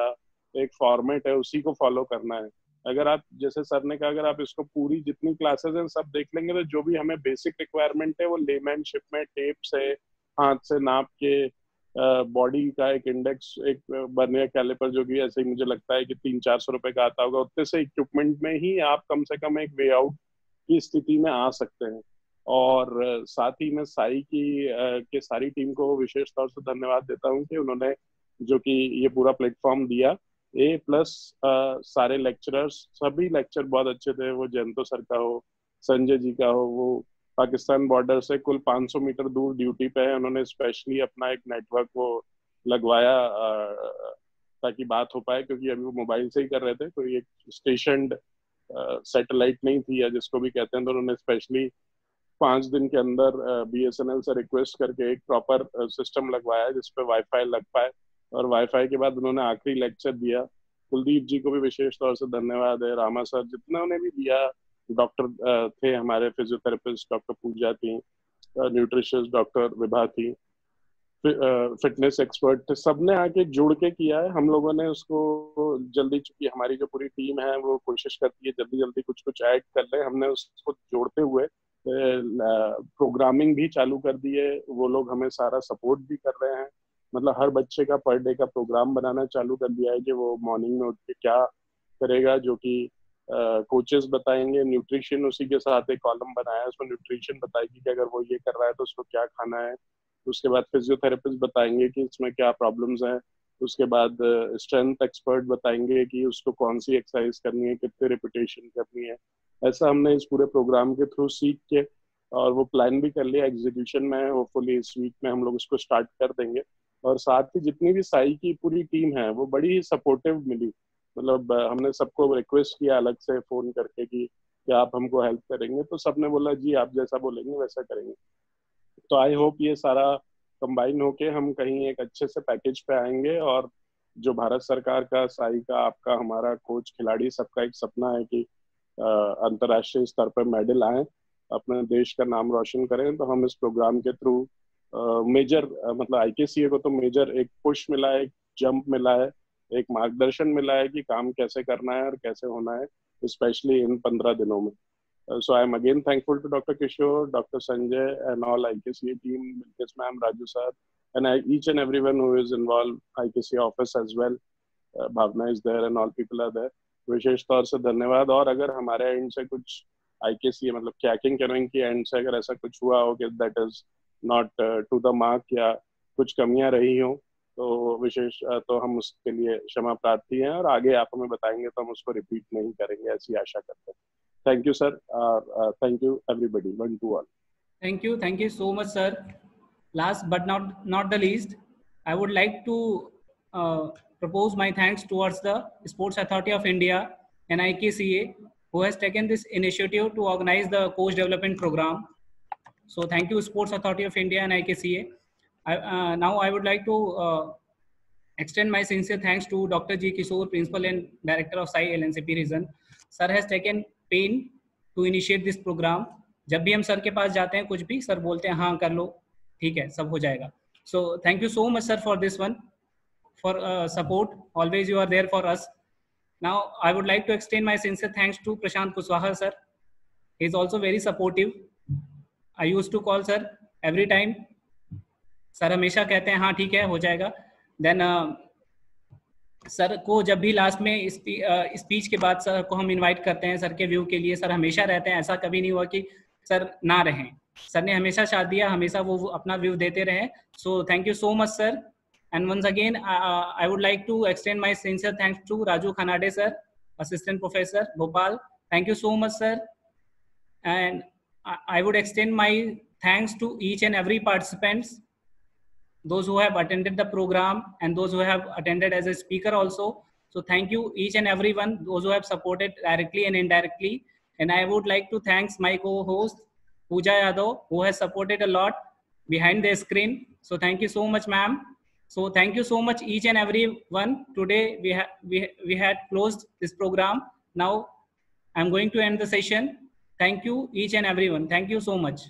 एक फॉर्मेट है उसी को फॉलो करना है। अगर आप, जैसे सर ने कहा, अगर आप इसको पूरी जितनी क्लासेस हैं सब देख लेंगे तो जो भी हमें बेसिक रिक्वायरमेंट है वो लेमैनशिप में टेप से, हाथ से नाप के, बॉडी का एक इंडेक्स, एक बर्नियर कैलिपर जो कि ऐसे ही मुझे लगता है कि 300-400 रुपए का आता होगा, उतने से इक्विपमेंट में ही आप कम से कम एक वे आउट की स्थिति में आ सकते हैं। और साथ ही मैं साई की सारी टीम को विशेष तौर से धन्यवाद देता हूँ कि उन्होंने जो कि ये पूरा प्लेटफॉर्म दिया। प्लस सारे लेक्चरर्स, सभी लेक्चर बहुत अच्छे थे, वो जयंतो सर का हो, संजय जी का हो, वो पाकिस्तान बॉर्डर से कुल 500 मीटर दूर ड्यूटी पे है, उन्होंने स्पेशली अपना एक नेटवर्क वो लगवाया ताकि बात हो पाए, क्योंकि अभी वो मोबाइल से ही कर रहे थे, कोई एक स्टेशनड सैटेलाइट नहीं थी या जिसको भी कहते हैं, तो उन्होंने स्पेशली 5 दिन के अंदर BSNL से रिक्वेस्ट करके एक प्रॉपर सिस्टम लगवाया जिसपे वाईफाई लग पाए। और वाईफाई के बाद उन्होंने आखिरी लेक्चर दिया। कुलदीप जी को भी विशेष तौर से धन्यवाद है, रामा सर जितना उन्हें भी दिया, डॉक्टर थे हमारे फिजियोथेरेपिस्ट, डॉक्टर पूजा थी, न्यूट्रिशियस्ट डॉक्टर विभा थी, फिटनेस एक्सपर्ट थे, सबने आके जुड़ के किया है। हम लोगों ने उसको जल्दी, चूंकि हमारी जो पूरी टीम है वो कोशिश करती है जल्दी जल्दी कुछ कुछ ऐड कर ले, हमने उसको जोड़ते हुए प्रोग्रामिंग भी चालू कर दी है। वो लोग हमें सारा सपोर्ट भी कर रहे हैं, मतलब हर बच्चे का पर डे का प्रोग्राम बनाना चालू कर दिया है कि वो मॉर्निंग में उठ के क्या करेगा, जो कि कोचेस बताएंगे। न्यूट्रिशन उसी के साथ एक कॉलम बनाया है, उसमें न्यूट्रिशन बताएगी कि अगर वो ये कर रहा है तो उसको क्या खाना है। उसके बाद फिजियोथेरेपिस्ट बताएंगे कि इसमें क्या प्रॉब्लम्स हैं। उसके बाद स्ट्रेंथ एक्सपर्ट बताएंगे कि उसको कौन सी एक्सरसाइज करनी है, कितने रिपीटेशन करनी है। ऐसा हमने इस पूरे प्रोग्राम के थ्रू सीख के और वो प्लान भी कर लिया, एग्जीक्यूशन में है। होपफुली इस वीक में हम लोग उसको स्टार्ट कर देंगे। और साथ ही जितनी भी साई की पूरी टीम है वो बड़ी ही सपोर्टिव मिली, मतलब हमने सबको रिक्वेस्ट किया अलग से फोन करके कि क्या आप हमको हेल्प करेंगे, तो सबने बोला जी आप जैसा बोलेंगे वैसा करेंगे। तो आई होप ये सारा कंबाइन होके हम कहीं एक अच्छे से पैकेज पे आएंगे। और जो भारत सरकार का, साई का, आपका, हमारा, कोच, खिलाड़ी, सबका एक सपना है कि अंतर्राष्ट्रीय स्तर पर मेडल आए, अपने देश का नाम रोशन करें। तो हम इस प्रोग्राम के थ्रू मेजर, मतलब IKCA को तो मेजर एक पुश मिला है, एक जंप मिला है, एक मार्गदर्शन मिला है कि काम कैसे करना है और कैसे होना है, स्पेशली इन 15 दिनों में। So I am again thankful to Dr. Kishore, Dr. Sanjay and all IKCA team, Milkesh ma'am, Raju sir, and each and everyone who is involved, IKCA office as well. Bhavna is there and all people are there. विशेष तौर से धन्यवाद। और अगर हमारे and से कुछ IKCA मतलब कैकिंग canoeing की एंड से अगर ऐसा कुछ हुआ हो कि that is not to the mark या कुछ कमियां रही हो तो विशेष तो हम उसके लिए क्षमा प्रार्थी हैं, और आगे आप हमें बताएंगे तो हम उसको रिपीट नहीं करेंगे, ऐसी आशा करते हैं। Thank you, sir. Thank you, everybody. One to all. Thank you so much, sir. Last but not the least, I would like to propose my thanks towards the Sports Authority of India and IKCA, who has taken this initiative to organize the coach development program. So, thank you, Sports Authority of India and IKCA. Now, I would like to extend my sincere thanks to Dr. G. Kishore, Principal and Director of Sai LNCP region. Sir has taken pain to initiate this program. जब भी हम sir के पास जाते हैं कुछ भी sir बोलते हैं हाँ कर लो, ठीक है, सब हो जाएगा. So thank you so much, sir, for this one, for support. Always you are there for us. Now I would like to extend my sincere thanks to Prashant Kushwaha, sir. He is also very supportive. I used to call sir every time. Sir हमेशा कहते हैं हाँ ठीक है हो जाएगा. Then sir को जब भी लास्ट में स्पीच के बाद सर को हम इनवाइट करते हैं सर के व्यू के लिए, सर हमेशा रहते हैं. ऐसा कभी नहीं हुआ कि सर ना रहें. सर ने हमेशा साथ दिया, हमेशा वो अपना व्यू देते रहे. So thank you so much sir. And once again I would like to extend my sincere thanks to Raju Khanade sir, assistant professor Bhopal. Thank you so much sir. And I would extend my thanks to each and every participants, those who have attended the program and those who have attended as a speaker also. So thank you each and everyone, those who have supported directly and indirectly. And I would like to thank my co-host Pooja Yadav, who has supported a lot behind the screen. So thank you so much, ma'am. So thank you so much each and everyone. Today we had closed this program. Now I'm going to end the session. Thank you each and everyone. Thank you so much.